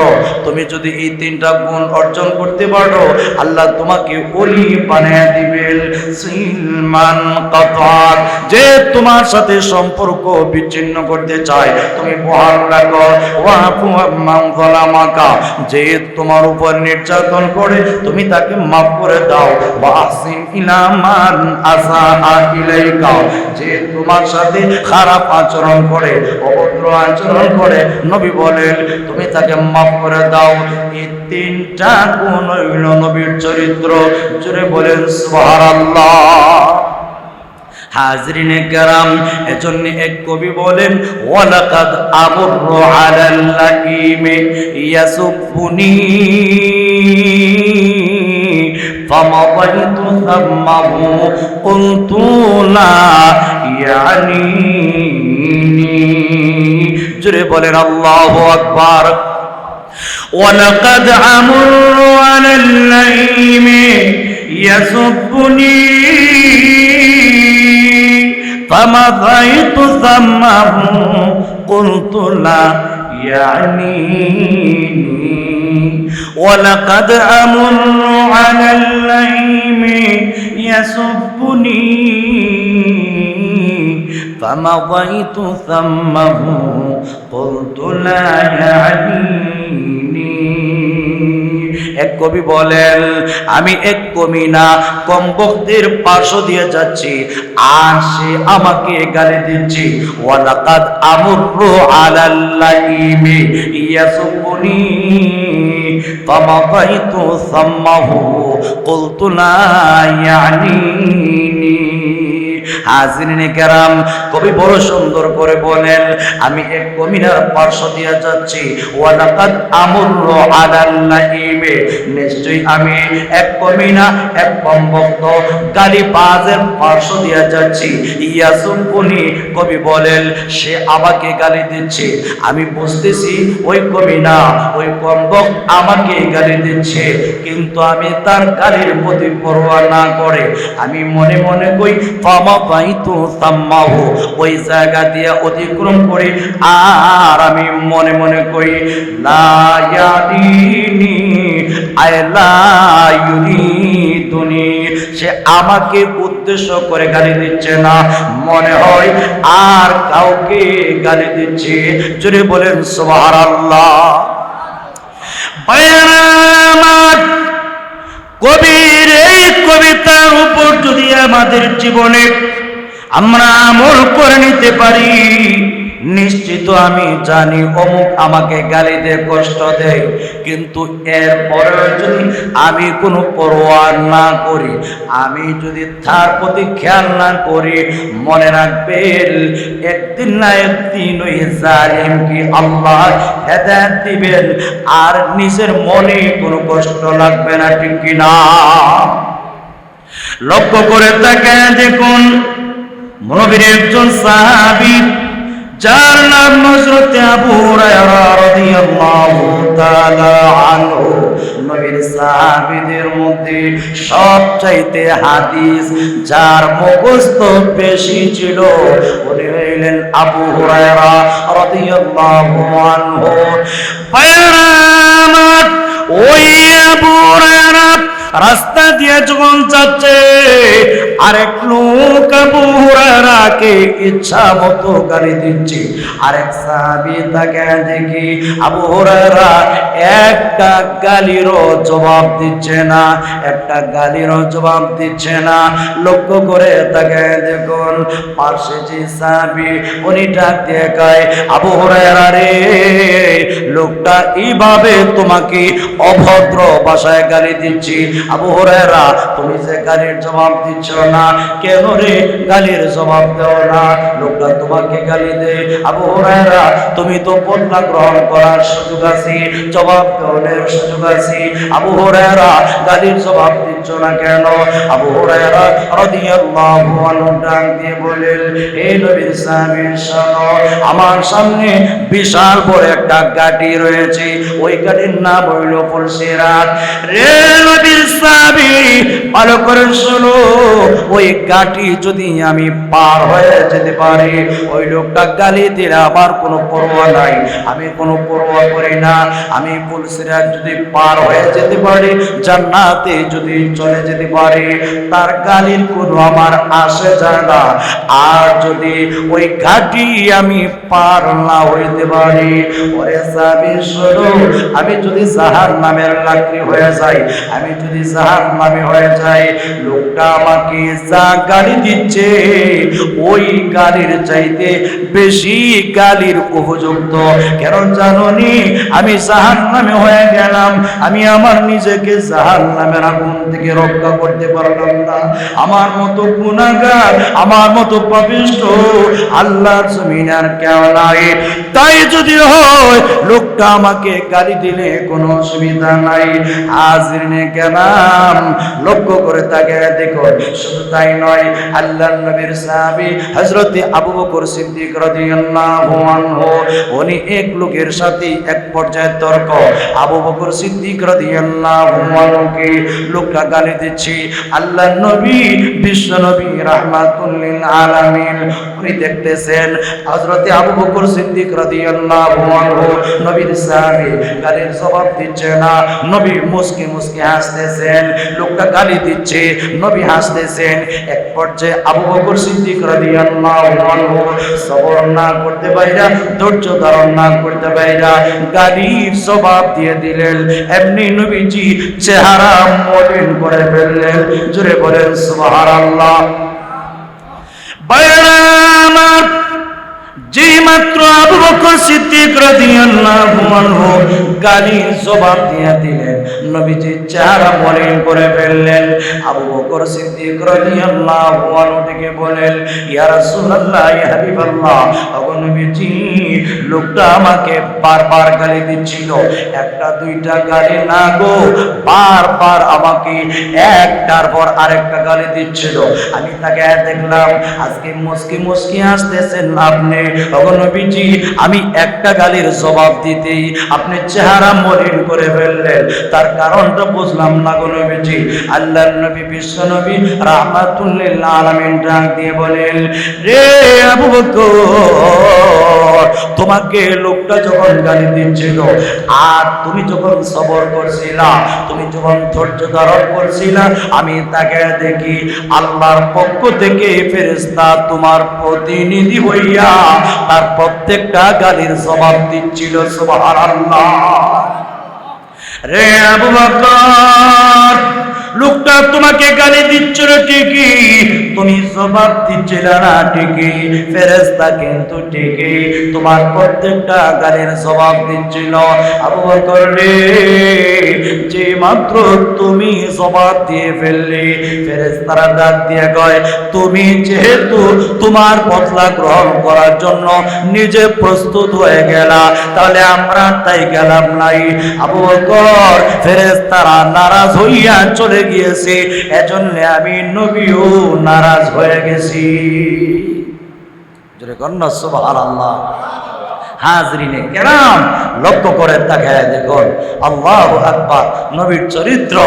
তুমি যদি এই 3টা গুণ অর্জন করতে পারো, আল্লাহ তোমাকে ওলি বানিয়ে দিবেন। সিলমান কাতাআত। যে তোমার সাথে সম্পর্ক বিচ্ছিন্ন করতে চায়, তুমি বহাল রাখো। ওয়াফু আম্মান যালামাকা। যে তোমার উপর নির্যাতন করে, তুমি তাকে মাফ করে দাও। ওয়া আহসিন ইলা মান আসা ইলাইকা। যে তোমার সাথে খারাপ আচরণ করে, অভদ্র আচরণ করে নবী বলেন তুমি তাকে মাফ করে দাও। এই তিনটা গুণ হইল নবীর চরিত্র। জোরে বলেন সুবহানাল্লাহ। হাজরিনে কেরাম, এজন্য এক কবি বলেন ওয়ালাকাদ আমুরু আলাল লাইমি ইয়াসুবুনি ফামাদাইতু সাম্মাহু কুনতু লা ইয়ানিনি। জোরে বলেন আল্লাহু আকবার। ওয়ালাকাদ আমুরু আলাল লাইমি ইয়াসুবুনি فمضيت ثمه قلت لا يعنيني ولقد أمر على اللئيم يسبني فمضيت ثمه قلت لا يعنيني। এক কবি বলেন আমি এক কমিনা কম বক্তের পার্শ্ব দিয়ে যাচ্ছি আর সে আমাকে গালি দিচ্ছে। ওয়ালাকাদ আমুরু আলাল লাইমি ইয়াসুবুনি ফামাদাইতু সাম্মাহু কুলতু লা ইয়ানিনি। হাজিরিনে কেরাম, কবি বড় সুন্দর করে বলেন আমি এক কমিনার পার্শ্ব দিয়ে যাচ্ছি। ওয়ালাকাদ আমুরু আলাল লাইমি, নিশ্চয়ই আমি এক কমিনা এক কমবক্ত গালিবাজের পার্শ্ব দিয়ে যাচ্ছি। ইয়াসুবুনি, কবি বলেন সে আমাকে গালি দিচ্ছে। আমি বুঝতেছি ওই কমিনা ওই কমবক্ত আমাকে গালি দিচ্ছে, কিন্তু আমি তার গালির প্রতি পরোয়া না করে আমি মনে মনে কই ফামাদাইতু সাম্মাহু, ওই জায়গা দিয়ে অতিক্রম করে আর আমি মনে মনে কই লা ইয়াদিনি আয়লা ইউরিদুনি, সে আমাকে উদ্দেশ্য করে গালি দিচ্ছে না, মনে হয় আর কাউকে গালি দিচ্ছে। জোরে বলেন সুবহানাল্লাহ। কবির এই কবিতার উপর যদি আমাদের জীবনে আমরা আমল করে নিতে পারি, নিশ্চিত আমি জানি অমুক আমাকে গালি দিয়ে কষ্ট দেয়, কিন্তু এরপরে যদি আমি কোনো পরোয়া না করি, আমি যদি তার প্রতি খেয়াল না করি, মনে রাখবেন একদিন না একদিন ওই জালিমকে আল্লাহ হেদায়েত দিবেন আর নিজের মনে কোনো কষ্ট লাগবে না, ঠিক কিনা? লক্ষ্য করে তাকায় দেখুন, নবীর একজন সাহাবী যার নাম হযরত আবু হুরায়রা রাদিয়াল্লাহু তাআলা আনহু, নবীর সাহাবীদের মধ্যে সবচাইতে হাদিস যার মুখস্থ বেশি ছিল উনি হইলেন আবু হুরায়রা রাদিয়াল্লাহু আনহু। ওই আবু হুরায়রা রাস্তা দিয়ে যখন যাচ্ছে, আরেক লোক আবু হুরায়রাকে ইচ্ছা মতো গালি দিচ্ছে। আরেক সাহাবী তাকে দেখি আবু হুরায়রা একটা গালিরও জবাব দিচ্ছে না, একটা গালিরও জবাব দিচ্ছে না। লক্ষ্য করে তাকে দেখুন, পাশে যে সাহাবী উনি ডাক দিয়ে কয় আবু হুরায়রা রে, লোকটা এইভাবে তোমাকে অভদ্র ভাষায় গালি দিচ্ছি। আবু হুরায়রা তুমি যে গালির জবাব দিচ্ছ না কেন রে? গালির জবাব দাও না, লোকটা তোমাকে গালি দেয়। আবু হুরায়রা তুমি তো বদলা গ্রহণ করার সুযোগ আছে, জবাব দেওয়ার সুযোগ আছে। আবু হুরায়রা গালির জবাব দিচ্ছ না কেন? আবু হুরায়রা রাদিয়াল্লাহু আনহু ডাক দিয়ে বলেন হে নবীর সাহাবী শোনো, আমার সামনে বিশাল বড় একটা গাড়ি রয়েছে, ওই গাড়ির নাম হইল ফুলসিরাত। রে নবীর সাহাবী ভালো করে শোনো, ওই গাড়ি যদি আমি পার হয়ে যেতে পারি, ওই লোকটা গালি দিলে আমার কোনো পরোয়া নাই, আমি কোনো পরোয়া করি না। আমি ফুলসিরাত যদি পার হয়ে যেতে পারি, জান্নাতে যদি চলে যেতে পারি, তার গালির কোনো আমার আসে যায় না। আর যদি ওই ঘাটি আমি পার না হইতে পারি, ওরে সাহাবী শোনো, আমি যদি জাহান্নামের লাকড়ি হয়ে যাই, আমি যদি যদি জাহান্নামী হয়ে যায়, লোকটা আমাকে যা গালি দিচ্ছে ওই গালির চাইতে বেশি গালির উপযুক্ত। কেন জানোনি? আমি জাহান্নামে হয়ে গেলাম, আমি আমার নিজেকে জাহান্নামের আগুন থেকে রক্ষা করতে পারলাম না। আমার মতো গুনাহগার, আমার মতো পাপিষ্ঠ আল্লাহর জমিনে আর কেউ নাই। তাই যদি হয় লোকটা আমাকে গালি দিলে কোনো অসুবিধা নাই। হাজিরিনে কেরাম, লক্ষ্য করে তাকে দেখো। শুধু তাই নয়, আল্লাহর নবীর সাহাবী হযরত আবু বকর সিদ্দিক রাদিয়াল্লাহু আনহু, উনি এক লোকের সাথে এক পর্যায়ে তর্ক। আবু বকর সিদ্দিক রাদিয়াল্লাহু আনহুকে লোকটা গালি দিচ্ছে। আল্লাহর নবী, বিশ্ব নবী রাহমাতুল লিল আলামিন, উনি দেখতেছেন হযরত আবু বকর সিদ্দিক রাদিয়াল্লাহু আনহু নবীর সাহাবী গালির জবাব দিচ্ছে না। নবী মুস্কি মুস্কি হাসতেছেন। লোকটা গালি দিচ্ছে, নবী হাসতেছেন। এক পর্যায়ে আবু বকর সিদ্দিক রাদিয়াল্লাহু আনহু সবর না করতে পাইরা, ধৈর্য ধারণ না করতে পাইরা গালির জবাব দিয়ে দিলেন। এমনি নবীজি চেহারা মলিন করে ফেললেন। জোরে বলেন সুবহানাল্লাহ। বাইরা আমার, যেই মাত্র আবু বকর সিদ্দিক রাদিয়াল্লাহু আনহু গালির জবাব দিয়ে দিলেন, নবীজি চেহারা মলিন করে ফেললেন। আবু বকর সিদ্দিক রাদিয়াল্লাহু আনহু থেকে বলেন, ইয়া রাসূলুল্লাহ, ইয়া হাবিবাল্লাহ, ওগো নবীজি, লোকটা আমাকে বারবার গালি দিচ্ছিল। একটা দুইটা গালি না গো, বারবার আমাকে একটার পর আরেকটা গালি দিচ্ছিল। আমি তাকে দেখলাম আজকে মুস্কি মুস্কি হাসতেছেন আপনি। ওগো নবীজি, আমি একটা গালির জবাব দিতেই আপনি চেহারা মলিন করে ফেললেন, তার কারণটা বুঝলাম না গো নবীজি। আল্লাহর নবী, বিশ্ব নবী রাহমাতুল লিল আলামিন ডাক দিয়ে বলেন, রে আবু বকর, তোমাকে লোকটা যখন গালি দিচ্ছিল আর তুমি যখন সবর করছিলা, তুমি যখন ধৈর্য ধারণ করছিলা, আমি তাকে দেখি আল্লাহর পক্ষ থেকে ফেরেশতা তোমার প্রতিনিধি হইয়া তার প্রত্যেকটা গালির জবাব দিচ্ছিল। সুবহানাল্লাহ। রে আবু বকর, লোকটা তোমাকে গালি দিচ্ছিল ঠিকই, তুমি জবাব দিচ্ছিল না ঠিকই, ফেরেশতা কিন্তু ঠিকই তোমার প্রত্যেকটা গালির জবাব দিচ্ছিল। আবু বকর রে, যে মাত্র তুমি জবাব দিয়ে ফেললে, ফেরেশতারা ডাক দিয়ে কয়, তুমি যেহেতু তোমার বদলা গ্রহণ করার জন্য নিজে প্রস্তুত হয়ে গেলা, তাহলে আমরা তাই গেলাম নাই। আবু বকর, ফেরেশতারা নারাজ হইয়া চলে গিয়েছে, এজন্য আমি নবীও নারাজ হয়ে গেছি। জোরে কন্না সুবহানাল্লাহ। হাজরিনে কেরাম, লক্ষ্য করে তাকায় দেখুন, আল্লাহু আকবার। নবীর চরিত্র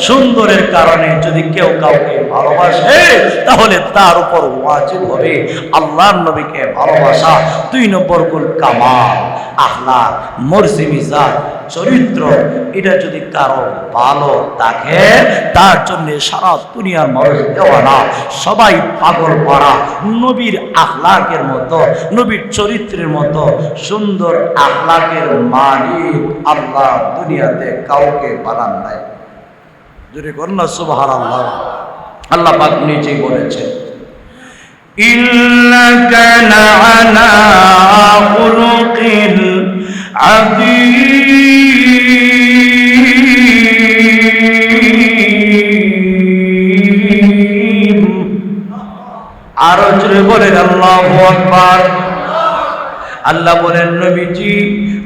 সুন্দরের কারণে যদি কেউ কাউকে ভালোবাসে, তাহলে তার উপর ওয়াজিব হবে আল্লাহর নবীকে ভালোবাসা। 2 নম্বর গুণ কামাল, আখলাক, মর্জি মিজাজ, চরিত্র, এটা যদি কারো ভালো থাকে, তার জন্য সারা দুনিয়ার মানুষ দেওয়ানা, সবাই পাগল করা। নবীর আখলাকের মতো, নবীর চরিত্রের মতো সুন্দর আখলাকের মালিক আল্লাহ দুনিয়াতে কাউকে বানান নাই। জোরে করুন না সুবহানাল্লাহ। আল্লাহ পাক নিজেই বলেছেন, ইন্নাকা লাআলা খুলুকিল আযীম। আরো জোরে বলেন আল্লাহু আকবার। আল্লাহ বলেন, নবীজি,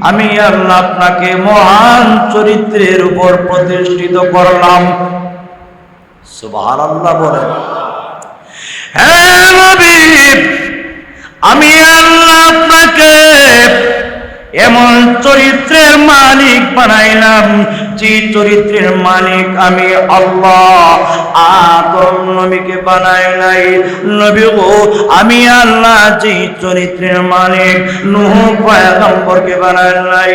আমি আল্লাহ আপনাকে মহান চরিত্রের উপর প্রতিষ্ঠিত করলাম। সুবহানাল্লাহ বলেন। হ্যাঁ নবী, আমি আল্লাহ আপনাকে এমন চরিত্রের মালিক বানাইলাম, যে চরিত্রের মালিক আমি আল্লাহ আদম নবীকে বানাই নাই। নবী গো, আমি আল্লাহ যে চরিত্রের মালিক নূহ পয়গম্বরকে বানাই নাই।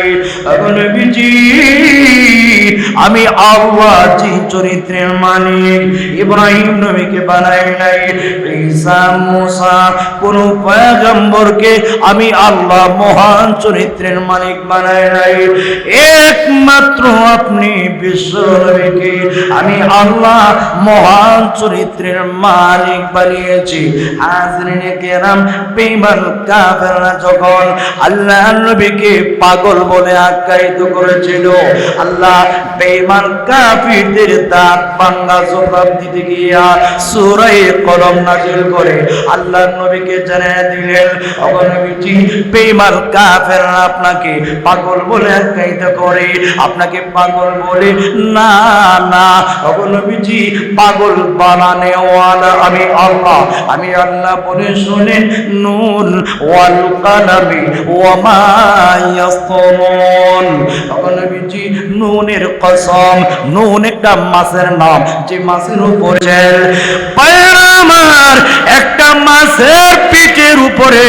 নবীজি, আমি আল্লাহ যে চরিত্রের মালিক ইব্রাহিম নবীকে বানাই নাই। ঈসা, মুসা, কোন পয়গম্বরকে আমি আল্লাহ মহান চরিত্রের চরিত্রের মালিক বানায় নাই, একমাত্র আপনি বিশ্ব নবীকে আমি আল্লাহ মহান চরিত্রের মালিক বানিয়েছি। হাজরিনে কেরাম, বেঈমান কাফেররা যখন আল্লাহর নবীকে পাগল বলে আখ্যায়িত করেছিল, আল্লাহ বেঈমান কাফিরদের দাঁত ভাঙা জবাব দিতে গিয়া সূরা কলম নাযিল করে আল্লাহর নবীকে জানিয়ে দিলেন, ওগো নবীজি, বেঈমান কাফেররা আপনাকে পাগল বলে আখ্যায়িত করে, আপনাকে পাগল বলে না না, ওগো নবীজি, পাগল বানানে ওয়ালা আমি আল্লাহ। আমি আল্লাহ বলে শুনেন, নুন ওয়াল কালামি ওয়া মা ইয়াসতুরুন। ওগো নবীজি, নুনের কসম, নুন একটা মাছের নাম, যে মাছের উপরে আমার একটা মাছের পিঠের উপরে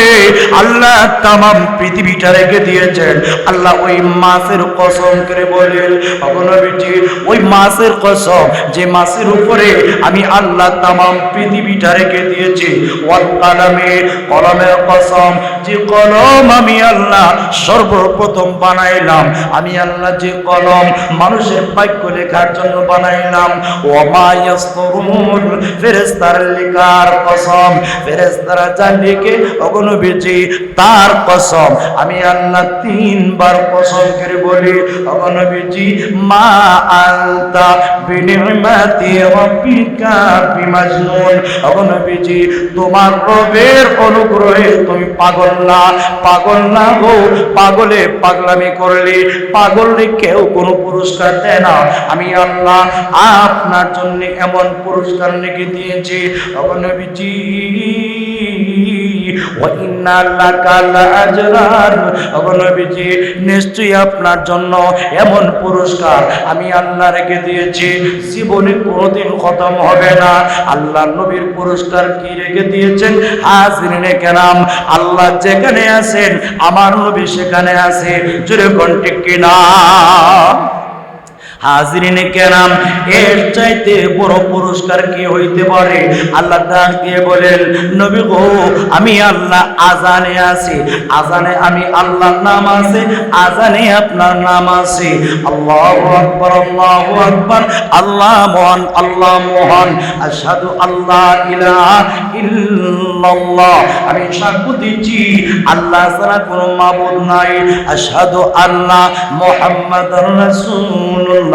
আল্লাহ তামাম পৃথিবীটা রেখে দিয়েছেন। আল্লাহ ওই মাছের কসম করে বলেন, ওগো নবীজি, ওই মাছের কসম, যে মাছের উপরে আমি আল্লাহ তামাম পৃথিবীটা রেখে দিয়েছি। ওয়াল কালামে, কলমের কসম, যে কলম আমি আল্লাহ সর্বপ্রথম বানাইলাম, আমি আল্লাহ যে কলম মানুষের বাক্য লেখার জন্য বানাইলাম। ওয়া মা ইয়াসতুরুন, ফেরেশতার লেখার কসম, ফেরেশতারা যা লিখে, ওগো নবীজি, তার কসম আমি আল্লাহ তিনবার কসম করে বলি, ওগো নবীজি, মা আনতা বিনিমাতি রাব্বিকা বিমাজনুন। ওগো নবীজি, তোমার রবের অনুগ্রহে তুমি পাগল না, পাগল না গো। পাগলে পাগলামি করলে পাগলে কেউ কোনো পুরস্কার দেয় না, আমি আল্লাহ আপনার জন্য এমন পুরস্কার লিখে দিয়েছি। ওগো নবীজি, ওয়া ইন্না লাকা লাআজরান, ওগো নবীজি, নিশ্চয়ই আপনার জন্য এমন পুরস্কার আমি আল্লাহ রেখে দিয়েছি, জীবনে কোনোদিন খতম হবে না। আল্লাহ নবীর পুরস্কার কি রেখে দিয়েছেন? হাজরিনে কেরাম, আল্লাহ যেখানে আছেন আমার নবী সেখানে আছে, জোরে কোন ঠিক কিনা? হাজরিনে কেরাম, এর চাইতে বড় পুরস্কার কি হইতে পারে? আল্লাহ ডাক দিয়ে বলেন, নবী গো, আমি আল্লাহ আজানে আছি, আজানে আমি আল্লাহর নাম আছে, আজানে আপনার নাম আছে। আল্লাহু আকবার, আল্লাহু আকবার, আল্লাহ মহান, আল্লাহ মহান, আশহাদু আল্লাহ ইলাহা ইল্লাল্লাহ, আমি সাক্ষ্য দিচ্ছি আল্লাহ ছাড়া কোনো মাবুদ নাই, আশহাদু আল্লাহ মুহাম্মাদুর রাসূলুল্লাহ,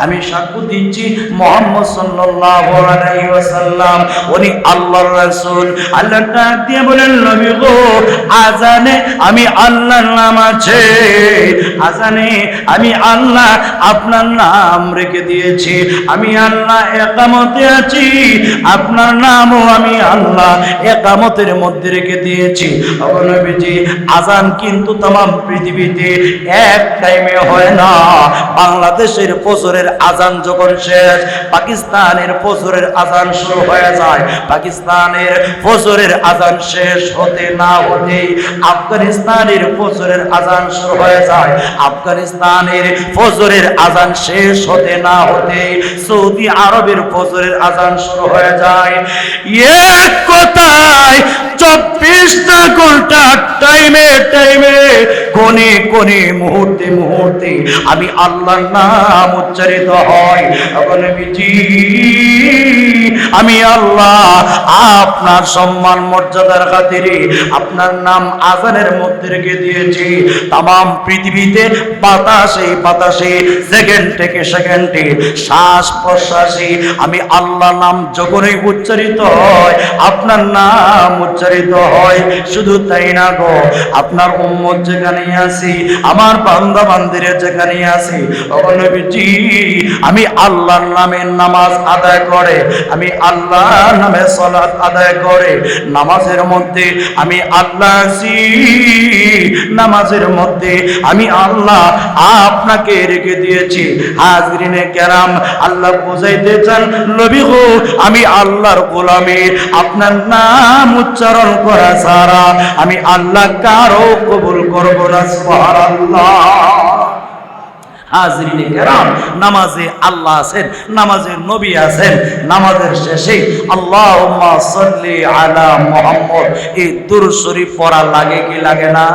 আমি সাক্ষ্য দিচ্ছি মুহাম্মদ সাল্লাল্লাহু আলাইহি ওয়াসাল্লাম উনি আল্লাহর রাসূল। আল্লাহ ডাক দিয়ে বলেন, নবী গো, আজানে আমি আল্লাহর নাম আছে, আজানে আমি আল্লাহ আপনার নাম রেখে দিয়েছি, আমি আল্লাহ ইকামতে আছি, আপনার নামও আমি আল্লাহ ইকামতের মধ্যে রেখে দিয়েছি। ওগো নবীজি, আজান কিন্তু तमाम পৃথিবীতে এক টাইমে হয় না। বাংলাদেশের ফজরের আজান যখন শেষ, পাকিস্তানের ফজরের আজান শুরু হয়ে যায়, পাকিস্তানের ফজরের আজান শেষ হতে না হতেই আফগানিস্তানের ফজরের আজান শুরু হয়ে যায়, আফগানিস্তানের ফজরের আজান শেষ হতে না হতেই সৌদি আরবের ফজরের আজান শুরু হয়ে যায়। এক কথায় 24টা ঘন্টা টাইমে টাইমে, কোনে কোনে, মুহূর্তে মুহূর্তে আমি আল্লাহর নাম উচ্চারিত হয়। আমি আল্লাহ আপনার সম্মান মর্যাদার খাতিরে আপনার নাম আজানের মধ্যে রেখে দিয়েছি। तमाम পৃথিবীতে বাতাসে বাতাসে, সেকেন্ড থেকে সেকেন্ডে, শ্বাস প্রশ্বাসে আমি আল্লাহর নাম যখনই উচ্চারিত হয় আপনার নাম উচ্চারিত হয়। শুধু তাই না গো, আপনার উম্মত যেখানে আছে, আমার বান্দা বান্দিরা যেখানে আছে, ওগো নবীজি, আমি আল্লাহর নামে নামাজ আদায় করে, আমি আল্লাহর নামে সালাত আদায় করে, নামাজের মধ্যে আমি আল্লাহ আছি, নামাজের মধ্যে আমি আল্লাহ আপনাকে রেখে দিয়েছি। হাজরিনে কেরাম, আল্লাহ বুঝাইতে চান, নবী গো, আমি আল্লাহর গোলামি, আপনার নাম উচ্চারণ করা ছাড়া আমি আল্লাহ কারো কবুল করব না। সুবহানাল্লাহ। হাজরিনে কেরাম, নামাজে আল্লাহ আছেন, নামাজে নবী আছেন, নামাজের শেষে আল্লাহুম্মা সাল্লি আলা মুহাম্মদ এই দুরূদ শরীফ পড়া লাগে কি লাগে না?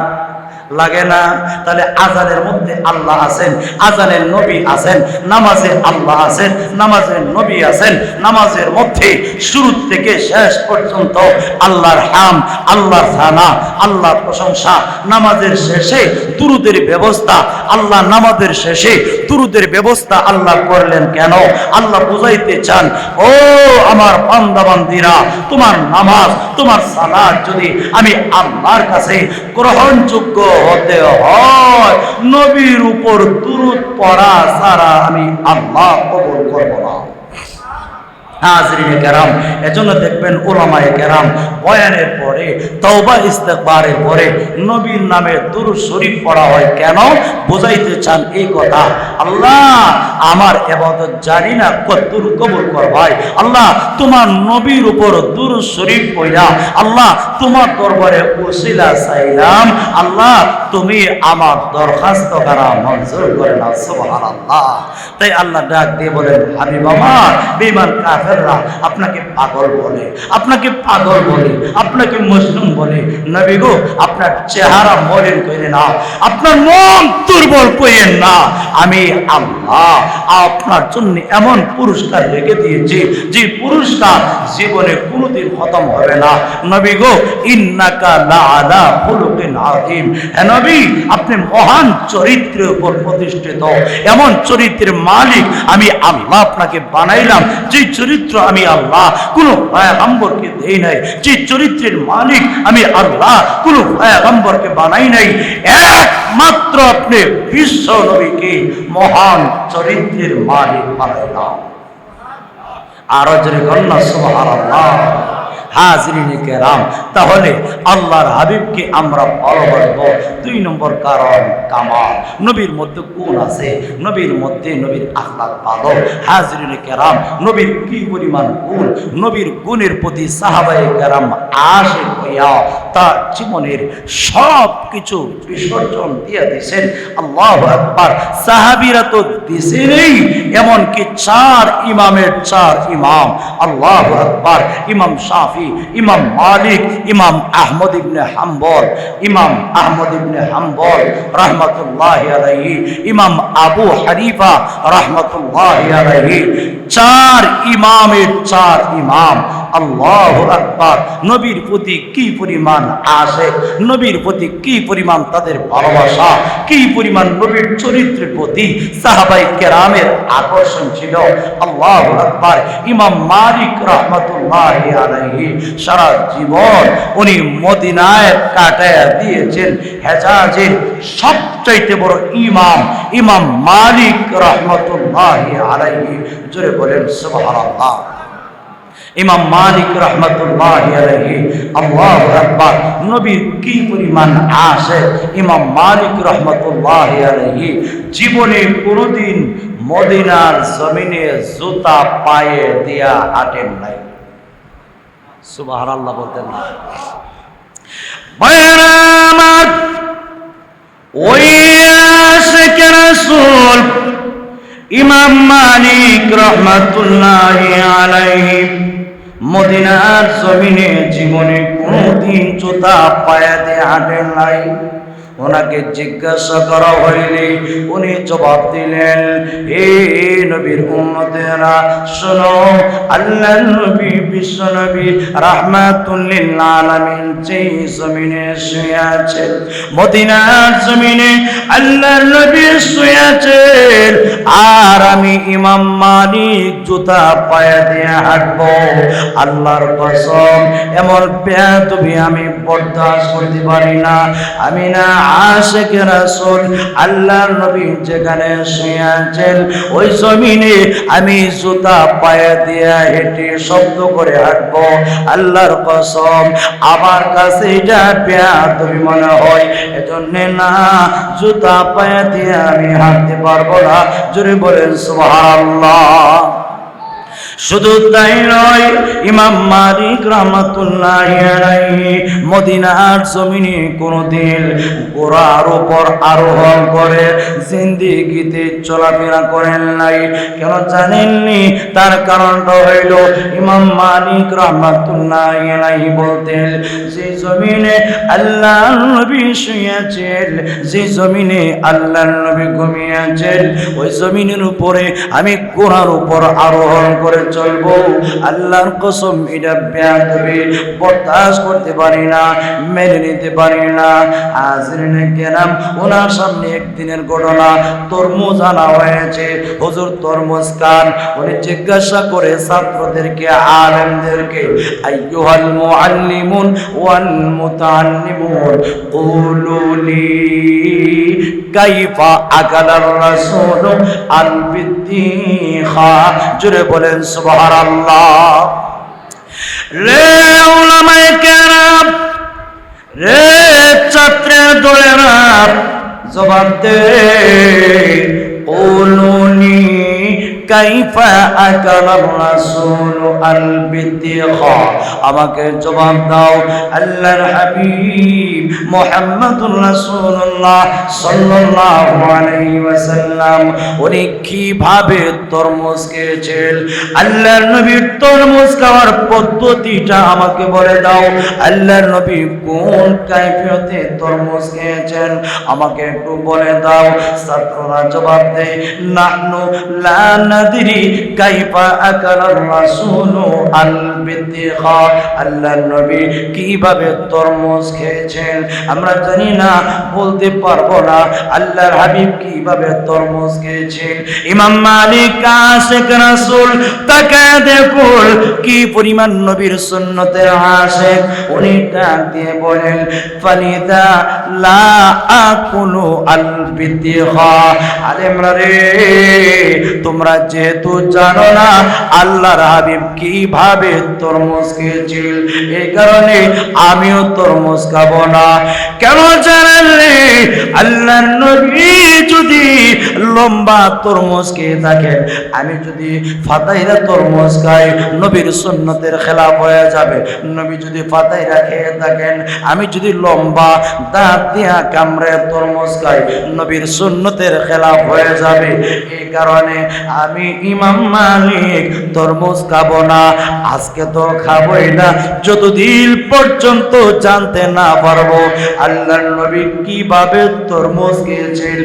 লাগে না? তাহলে আজানের মধ্যে আল্লাহ আছেন, আজানের নবী আছেন, নামাজে আল্লাহ আছেন, নামাজের নবী আছেন। নামাজের মধ্যে শুরু থেকে শেষ পর্যন্ত আল্লাহর হাম, আল্লাহর সানা, আল্লাহর প্রশংসা। নামাজের শেষে দুরুদের ব্যবস্থা, আল্লাহ নামাজের শেষে দুরুদের ব্যবস্থা আল্লাহ করলেন কেন? আল্লাহ বুঝাইতে চান, ও আমার বান্দা বান্দিরা, তোমার নামাজ, তোমার সালাত যদি আমি আল্লাহর কাছে গ্রহণযোগ্য হতে হয়, নবীর উপর দুরূদ পড়া ছাড়া আমি আল্লাহ কবুল করব না। হাজরিনে কেরাম, এজন্য দেখবেন উলামায়ে কেরাম বয়ানের পরে, তওবা ইস্তেগফারের পরে নবীর নামে দুরূদ শরীফ পড়া হয় কেন? বুঝাইতে চান এই কথা, আল্লাহ আমার ইবাদত জানি না কতদূর কবুল করবাই, আল্লাহ তোমার নবীর উপর দুরূদ শরীফ পড়া, আল্লাহ তোমার দরবারে ওসিলা চাইলাম, আল্লাহ তুমি আমার দরখাস্ত করা মঞ্জুর করে নাও। সুবহানাল্লাহ। তাই আল্লাহ ডাক দিয়ে বলেন, হাবিব আমার, বেঈমান কাফেররা আপনাকে পাগল বলে, আপনাকে পাগল বলে, আপনাকে মজনুন বলে। নবী গো, আপনার চেহারা মলিন করেন না, আপনার মন দুর্বল করেন না। আমি আল্লাহ আপনার জন্য এমন পুরস্কার রেখে দিয়েছি, যে পুরস্কার জীবনে কোনোদিন খতম হবে না। নবী গো, ইন্নাকা লাআলা খুলুকিন আযীম। হে নবী, আপনি মহান চরিত্রের উপর প্রতিষ্ঠিত, এমন চরিত্রের মালিক আমি আল্লাহ আপনাকে বানাইলাম, যে চরিত্র আমি আল্লাহ কোনো পয়গম্বরকে দেই নাই, যে চরিত্রের মালিক আমি আল্লাহ কোনো পয়গম্বরকে বানাই নাই। একমাত্র আপনি বিশ্ব নবীকে মহান চরিত্রের মালিক বানাইলাম। আরো জোরে কন্যা সুবহানাল্লাহ। হাজরিনে কেরাম, তাহলে আল্লাহর হাবিবকে আমরা ভালোবাসবো। 2 নম্বর কারণ কামাল। নবীর মধ্যে গুণ আছে, নবীর মধ্যে নবীর আখলাক ভালো। হাজরিনে কেরাম, নবীর কি পরিমাণ গুণ, নবীর গুণের প্রতি সাহাবায়ে কেরাম আশিক হইয়া তার জীবনের সব কিছু বিসর্জন দিয়ে দিয়েছেন। আল্লাহু আকবার। সাহাবীরা তো দিছেনই, এমনকি 4 ইমামের 4 ইমাম। আল্লাহু আকবার। ইমাম শাফি, ইমাম মালিক, ইমাম আহমদ ইবনে হাম্বল, ইমাম আহমদ ইবনে হাম্বল রাহমাতুল্লাহি আলাইহি, ইমাম আবু হানিফা রাহমাতুল্লাহি আলাইহি। 4 ইমামের 4 ইমাম। আল্লাহু আকবার। নবীর প্রতি কি পরিমাণ আশিক, নবীর প্রতি কি পরিমাণ তাদের ভালোবাসা, কি পরিমাণ নবীর চরিত্রের প্রতি সাহাবায়ে কেরামের আকর্ষণ ছিল। আল্লাহু আকবার। ইমাম মালিক রাহমাতুল্লাহি আলাইহি সারা জীবন উনি মদিনায় কাটায়া দিয়েছেন। হেজাজের সবচাইতে বড় ইমাম ইমাম মালিক রাহমাতুল্লাহি আলাইহি। জোরে বলেন সুবহানাল্লাহ। ইমাম মালিক রাহমাতুল্লাহি আলাইহি। আল্লাহু আকবার। নবীর কি পরিমাণ আশিক ইমাম মালিক রাহমাতুল্লাহি আলাইহি। জীবনে কোনোদিন মদিনার জমিনে জুতা পায়ে দিয়া হাঁটেন নাই। সুবহানাল্লাহ বলতেন না? আমার ওই আশিক রাসূল ইমাম মালিক রাহমাতুল্লাহি আলাইহি মদিনার জমিনে জীবনে কোনদিন জুতা পায়ে দিয়ে হাঁটেন নাই। ওনাকে জিজ্ঞাসা করা হইলে উনি জবাব দিলেন, হে নবীর উম্মতেরা শোনো, আল্লাহর নবী বিশ্ব নবী রাহমাতুল লিল আলামিন যেই জমিনে শুয়ে আছেন, মদিনার জমিনে আল্লাহর নবী শুয়ে আছেন, আর আমি ইমাম মালিক জুতা পায়ে দিয়ে হাঁটবো। আল্লাহর কসম, এমন বেয়াদবি আমি বরদাস্ত করতে পারি না। আমি না আশিক রাসূল আল্লাহর নবী যেখানে শুয়ে আছেন ওই জমিনে আমি জুতা পায়ে দিয়ে হেঁটে শব্দ করে হাঁটবো। আল্লাহর কসম, আমার কাছে এটা বেয়াদবি মনে হয়, এজন্য না জুতা পায়ে দিয়ে আমি হাঁটতে পারবো না। জোরে বলেন সুবহানাল্লাহ। শুধু তাই নয়, ইমাম মালিক রাহমাতুল্লাহি আলাইহি মদিনার জমিনে কোনদিন ঘোড়ার উপর আরোহণ করে জিন্দেগিতে চলাফেরা করেন নাই। কেন জানেননি? তার কারণটা হইল ইমাম মালিক রাহমাতুল্লাহি আলাইহি বলতেন, যে জমিনে আল্লাহর নবী শুয়েছেন, যে জমিনে আল্লাহর নবী ঘুমিয়েছেন, ওই জমিনের উপরে আমি ঘোড়ার উপর আরোহণ করে চলবো। আল্লাহর কসম, এটা বেয়াদবি, বরদাস্ত করতে পারি না, মেনে নিতে পারি না। হাজিরিনে কেরাম, ওনার সামনে একদিনের ঘটনা তরমুজ আনা হয়েছে। হুজুর তরমুজ খান। উনি জিজ্ঞাসা করে ছাত্রদেরকে, আলেমদেরকে, আইয়ুহাল মুআল্লিমুন ওয়াল মুতাআল্লিমুন কুলু লি কাইফা আকালার রাসূল আল বিদ্দিখা। জোরে বলেন সুবহানাল্লাহ। রে উলামায়ে কেরাম, রে ছাত্রের দলেরা, জবাব দে। কুলুনি কাইফা আকালার রাসূল আল বিদ্দিখা। আমাকে জবাব দাও, আল্লাহর হাবিব মুহাম্মদুর রাসূলুল্লাহ সাল্লাল্লাহু আলাইহি ওয়াসাল্লাম উনি কিভাবে তরমুজ খেয়েছেন? আল্লাহর নবীর তরমুজ খাওয়ার পদ্ধতিটা আমাকে বলে দাও। আল্লাহর নবী কোন কাইফিয়তে তরমুজ খেয়েছেন আমাকে একটু বলে দাও। ছাত্ররা জবাব দেয়, নাহনু লা নাদরি কাইফা আকালার রাসূল আল বিদ্দিখা। আল্লাহর নবী কিভাবে তরমুজ খেয়েছেন আমরা জানি না, বলতে পারবো না। আল্লাহর হাবিব কিভাবে তরমুজ খেয়েছেন? ইমাম মালিক আশিক রাসূল, তাকায় দেখুন কি পরিমাণ নবীর সুন্নতের আশিক। উনি ডাক দিয়ে বলেন, ফালিদা লা আকুলু আল বিদ্দিখা। আলেমরা রে, তোমরা যেহেতু জানো না আল্লাহর হাবিব কিভাবে তরমুজ খেয়েছিল, এই কারণে আমিও তরমুজ খাবো না। কেন জানেন? আল্লাহর নবী যদি লম্বা তরমুজ খেয়ে থাকেন, আমি যদি ফাতাইরা তরমুজ খাই, নবীর সুন্নতের খেলাফ হয়ে যাবে। নবী যদি ফাতাইরা খেয়ে থাকেন, আমি যদি লম্বা দাঁত দিয়া কামড়ে তরমুজ খাই, নবীর সুন্নতের খেলাফ হয়ে যাবে। এই কারণে আমি ইমাম মালিক তরমুজ খাবো না। আজকে তো খাবোই না যতদিন পর্যন্ত জানতে না পারবো আল্লাহর নবী কিভাবে তরমুজ খেয়েছেন।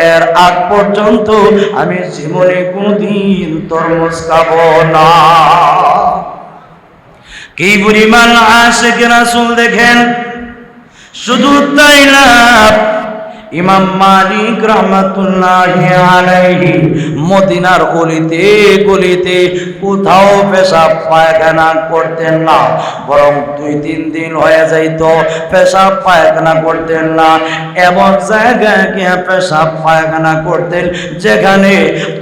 এর আগ পর্যন্ত আমি জীবনে কোনদিন তরমুজ খাবো না। কি পরিমাণ আশিক রাসূল দেখেন। শুধু তাই না, ইমাম মালিক রাহমাতুল্লাহি আলাইহি মদিনার অলিতে গলিতে কোথাও পেশাব পায়খানা করতেন না, বরং 2-3 দিন হয়ে যাইত পেশাব পায়খানা করতেন না। এমন জায়গায় গিয়ে পেশাব পায়খানা করতেন যেখানে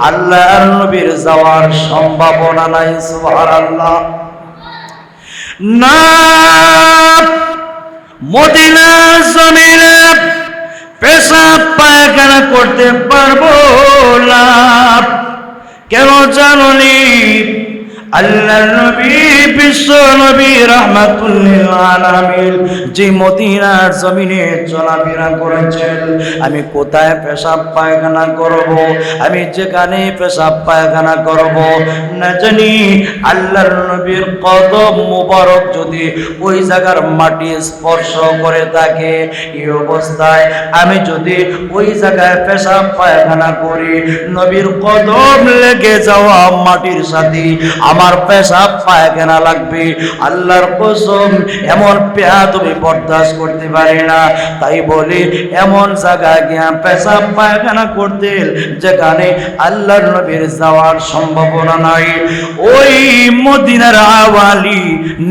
আল্লাহর নবীর যাওয়ার সম্ভাবনা নাই। সুবহানাল্লাহ। না, মদিনার জমিনে পেশাব পায়খানা করতে পারবো না। কেন জানুনি? আল্লাহর নবী, বিশ্ব নবী রাহমাতুল লিল আলামিন যে মদিনার জমিনে চলাফেরা করেছেন, আমি কোথায় পেশাব পায়খানা করব, আমি যেখানে পেশাব পায়খানা করব না জানি আল্লাহর নবীর কদম মুবারক যদি ওই জায়গার মাটি স্পর্শ করে থাকে, এই অবস্থায় আমি যদি ওই জায়গায় পেশাব পায়খানা করি, নবীর কদম লেগে যাওয়া মাটির সাথে আমার পেশাব পায়খানা লাগবে। আল্লাহর কসম, এমন বেয়াদবি বরদাস্ত করতে পারি না। তাই বলি এমন জায়গায় গিয়া পেশাব পায়খানা করতে যেখানে আল্লাহর নবীর যাওয়ার সম্ভাবনা নাই, ওই মদিনার আওয়ালি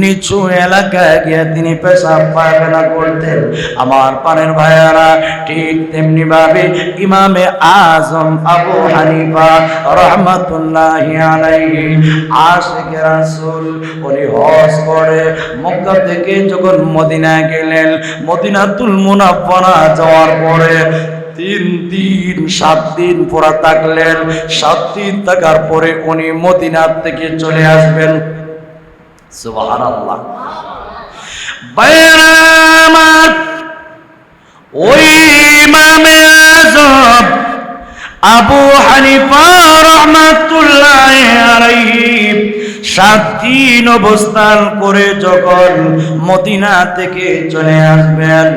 নিচু এলাকায় গিয়ে তিনি পেশাব পায়খানা করতেন। আমার পানের ভাইয়ারা, ঠিক তেমনি ভাবে ইমামে আজম আবু হানিফা রাহমাতুল্লাহি আলাইহি আশিক রাসূল উনি হজ করে মক্কা থেকে যখন মদিনায় গেলেন, মদিনাতুল মুনাওয়ারা যাওয়ার পরে 3 দিন 7 দিন পুরা থাকলেন। 7 দিন থাকার পরে উনি মদিনা থেকে চলে আসবেন। সুবহানাল্লাহ। বাইরা আমার, ওই ইমামে আযম আবু হানিফা রাহমাতুল্লাহি আলাইহি 7 দিন অবস্থান করে যখন মদিনা থেকে চলে আসবেন,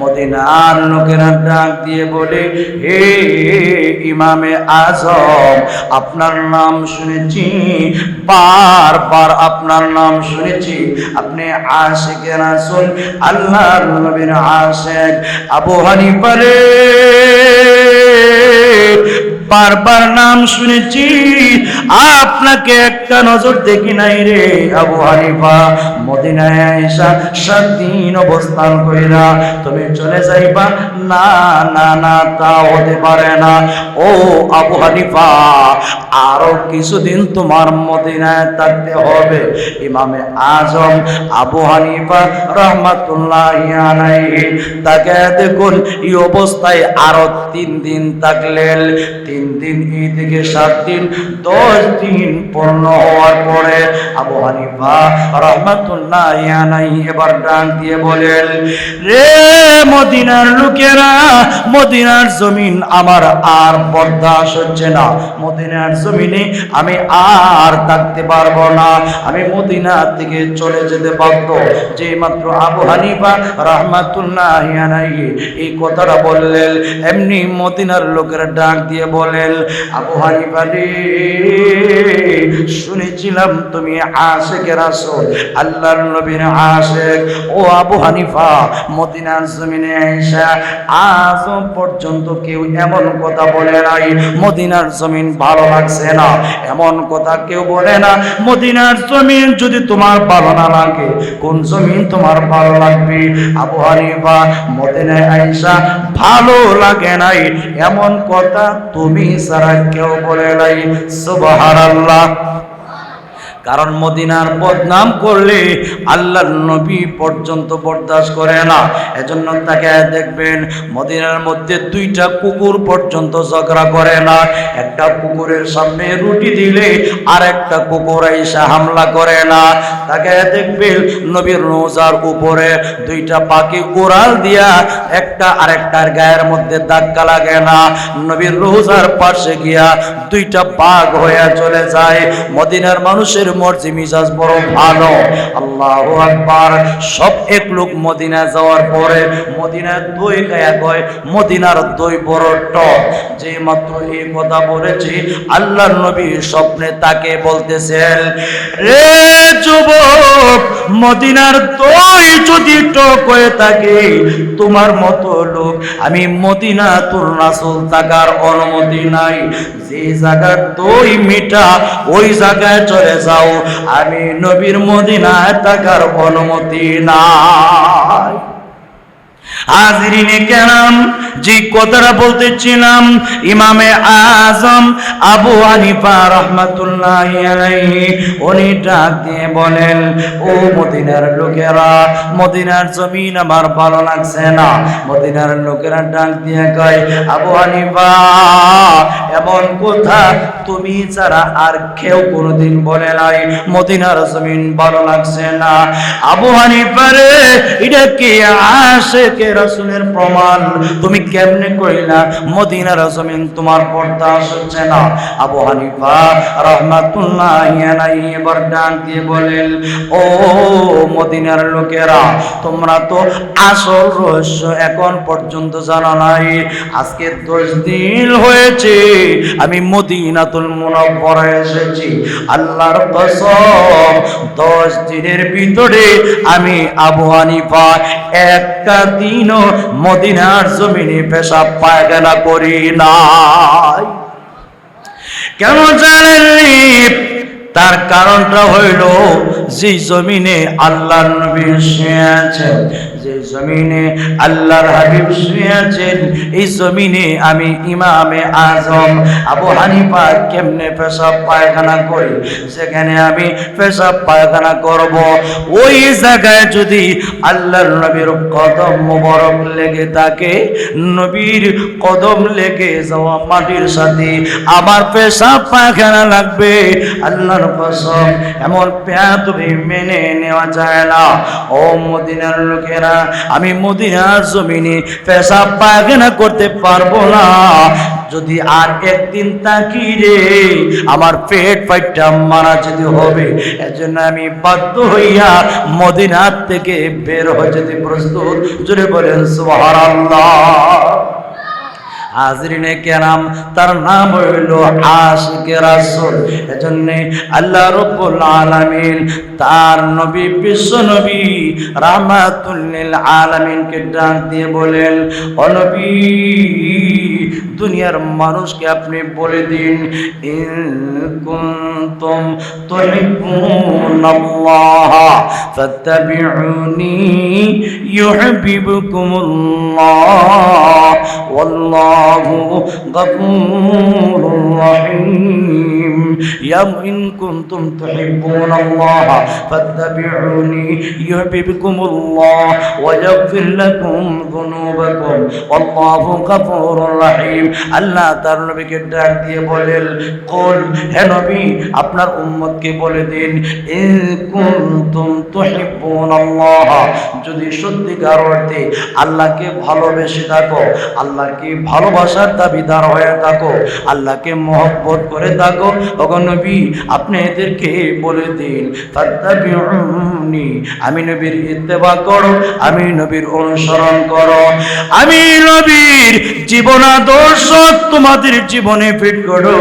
মদিনার লোকেরা ডাক দিয়ে বলে, হে ইমামে আযম, আপনার নাম শুনেছি, বারবার আপনার নাম শুনেছি, আপনি আশিকে রাসূল, আল্লাহর নবীর আশিক। আবু হানিফা রে, বারবার নাম শুনেছি, আপনাকে একটা নজর দেখি নাই রে আবু হানিফা। মদিনায় আয়েশা 7 দিন অবস্থান কইরা তুমি চলে যাইবা? না না না, তা হতে পারে না। ও আবু হানিফা, আরো কিছুদিন তোমার মদিনায় থাকতে হবে। ইমামে আযম আবু হানিফা রাহমাতুল্লাহি আলাইহি তাকে দেখুন এই অবস্থায় আরো 3 দিন থাকলেন। 3 দিন এই থেকে 7 দিন, 10 দিন পূর্ণ হওয়ার পরে আবু হানিফা রাহমাতুল্লাহি আলাইহি এবার ডাক দিয়ে বলেন, রে মদিনার লোকেরা, মদিনার জমিন আমার আর বরদাস্ত হচ্ছে না, মদিনার জমিনে আমি আর থাকতে পারবো না, আমি মদিনা থেকে চলে যেতে বাধ্য। যে মাত্র আবু হানিফা রাহমাতুল্লাহি আলাইহি এই কথাটা বললেন, এমনি মদিনার লোকেরা ডাক দিয়ে বলেন, আবু হানিফা রে, শুনেছিলাম তুমি আশিকে রাসূল, আল্লাহর নবীর আশিক। ও আবু হানিফা, মদিনার জমিনে আয়েশা আজ পর্যন্ত কেউ এমন কথা বলে নাই মদিনার জমিন ভালো লাগছে না, এমন কথা কেউ বলে না। মদিনার জমিন যদি তোমার ভালো না লাগে, কোন জমিন তোমার ভালো লাগবে? আবু হানিফা, মদিনায় আয়েশা ভালো লাগে নাই এমন কথা তুমি ছাড়া কেউ বলে নাই। সুবহানাল্লাহ। কারণ মদিনার বদনাম করলে আল্লাহর নবী পর্যন্ত বরদাস্ত করে না। এজন্য তাকে দেখবেন মদিনার মধ্যে 2টা কুকুর পর্যন্ত ঝগড়া করে না। একটা কুকুরের সামনে রুটি দিলে আর একটা কুকুর এসে হামলা করে না। তাকে দেখবেন নবীর রোজার উপরে 2টা পাখি উড়াল দিয়া একটা আরেকটার গায়ের মধ্যে ধাক্কা লাগে না। নবীর রোজার পাশে গিয়া 2টা বাঘ হয়ে চলে যায়। মদিনার মানুষের মর্জি মিজাজ বড় ভালো। আল্লাহু আকবার। সব এক লোক মদিনা যাওয়ার পরে মদিনার দই খায়া কয়, মদিনার দই বড় টক। যে মাত্র এই কথা বলেছি, আল্লাহর নবী স্বপ্নে তাকে বলতেছেন, রে যুবক, মদিনার দই যদি টক হয়ে থাকে, তোমার মতো লোক আমি মদিনাতুর রাসূল থাকার অনুমতি নাই। যে জায়গার দই মিঠা ওই জায়গায় চলে যাও, আমি নবীর মদিনায় থাকার অনুমতি নাই। হাজিরিনে কেরাম, যে কথাটা বলতেছিলাম, ইমামে আযম আবু হানিফা রাহমাতুল্লাহি আলাইহি উনি ডাক দিয়ে বলেন, ও মদিনার লোকেরা, মদিনার জমিন আমার ভালো লাগছে না। মদিনার লোকেরা ডাক দিয়ে কয়, আবু হানিফা, এমন কথা তুমি ছাড়া আর কেউ কোনোদিন বলে নাই মদিনার জমিন ভালো লাগছে না। আবু হানিফা রে, এটা কি আশিকে রাসূলের প্রমাণ? তুমি কেমনে কইলা মদিনার জমিন তোমার বরদাস্ত হচ্ছে না? আবু হানিফা রাহমাতুল্লাহি আলাইহি এবার ডাক দিয়ে বলেন, ও মদিনার লোকেরা, তোমরা তো আসল রহস্য এখন পর্যন্ত জানা নাই। আজকে 10 দিন হয়েছে আমি মদিনাতুল মুনাওয়ারায় এসেছি। আল্লাহর কসম, 10 দিনের ভিতরে আমি আবু হানিফা একটা দিনও মদিনার জমিনে পেশাব পায়খানা করি নাই। কেন জানেন? তার কারণটা হইল যে জমিনে আল্লাহর নবী শুয়ে আছেন, যে জমিনে আল্লাহর হাবিব শুয়ে আছেন, এই জমিনে আমি ইমামে আজম আবু হানিফা কেমনে পেশাব পায়খানা করি, সেখানে আমি পেশাব পায়খানা করব। ওই জায়গায় যদি আল্লাহর নবীর কদম মোবারক লেগে থাকে, নবীর কদম লেগে যাওয়া মাটির সাথে আমার পেশাব পায়খানা লাগবে, আল্লাহর কসম এমন বেয়াদবি মেনে নেওয়া যায় না। ও মদিনার লোকেরা, আমি মদিনার জমিনে পেশাব পায়খানা করতে পারবো না। যদি আর একদিন তাকি রে আমার পেট ফাইটা মারা যদি হবে, এজন্য আমি বাধ্য হইয়া মদিনার থেকে বের হয়ে যেতে প্রস্তুত। জোরে বলেন সুবহানাল্লাহ। হাজরিনে কেরাম, তার নাম হইল আশিকে রাসূল। এজন্য আল্লাহ রাব্বুল আলামিন তার নবী বিশ্ব নবী রাহমাতুল লিল আলামিনকে ডাক দিয়ে বলেন, ও নবী, দুনিয়ার মানুষকে আপনি বলে দিন, ইন কুনতুম তুহিব্বুনাল্লাহ ফাত্তাবিউনি ইউহিব্বুকুমুল্লাহ ওয়াল্লাহু গফুরুর রহিম। ইয়া ইন কুনতুম তুহিব্বুনাল্লাহ ফাত্তাবিউনি ইউহিব্বুকুমুল্লাহ ওয়া ইয়াগফির লাকুম যুনুবাকুম ওয়াল্লাহু গফুরুর রহিম। আল্লাহ তার নবীকে ডাক দিয়ে বলেন, কুল, হে নবী আপনার উম্মতকে বলে দিন, ইন কুনতুম তুহিব্বুনাল্লাহ, যদি সত্যিকার অর্থে আল্লাহকে ভালোবেসে থাকো, আল্লাহকে ভালোবাসার দাবিদার হয়ে থাকো, আল্লাহকে মহব্বত করে থাকো, ওগো নবী আপনি এদেরকে বলে দিন, ফাত্তাবিউনি, আমি নবীর ইত্তেবা করো, আমি নবীর অনুসরণ করো, আমি নবীর জীবন আদর্শ তোমাদের জীবনে ফিট করো।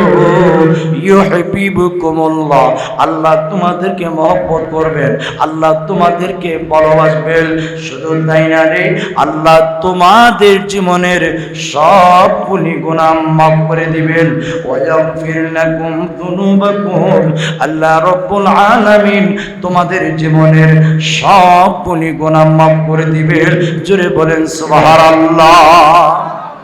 ইউহিব্বুকুমুল্লাহ, আল্লাহ তোমাদেরকে মহব্বত করবেন, আল্লাহ তোমাদেরকে ভালোবাসবেন। শুধু তাই না রে, আল্লাহ তোমাদের জীবনের সব গুনাহ মাফ করে দিবেন। ওয়া ইয়াগফির লাকুম যুনুবাকুম, আল্লাহ রাব্বুল আলামিন তোমাদের জীবনের সব গুনাহ মাফ করে দিবেন। জোরে বলেন সুবহানাল্লাহ।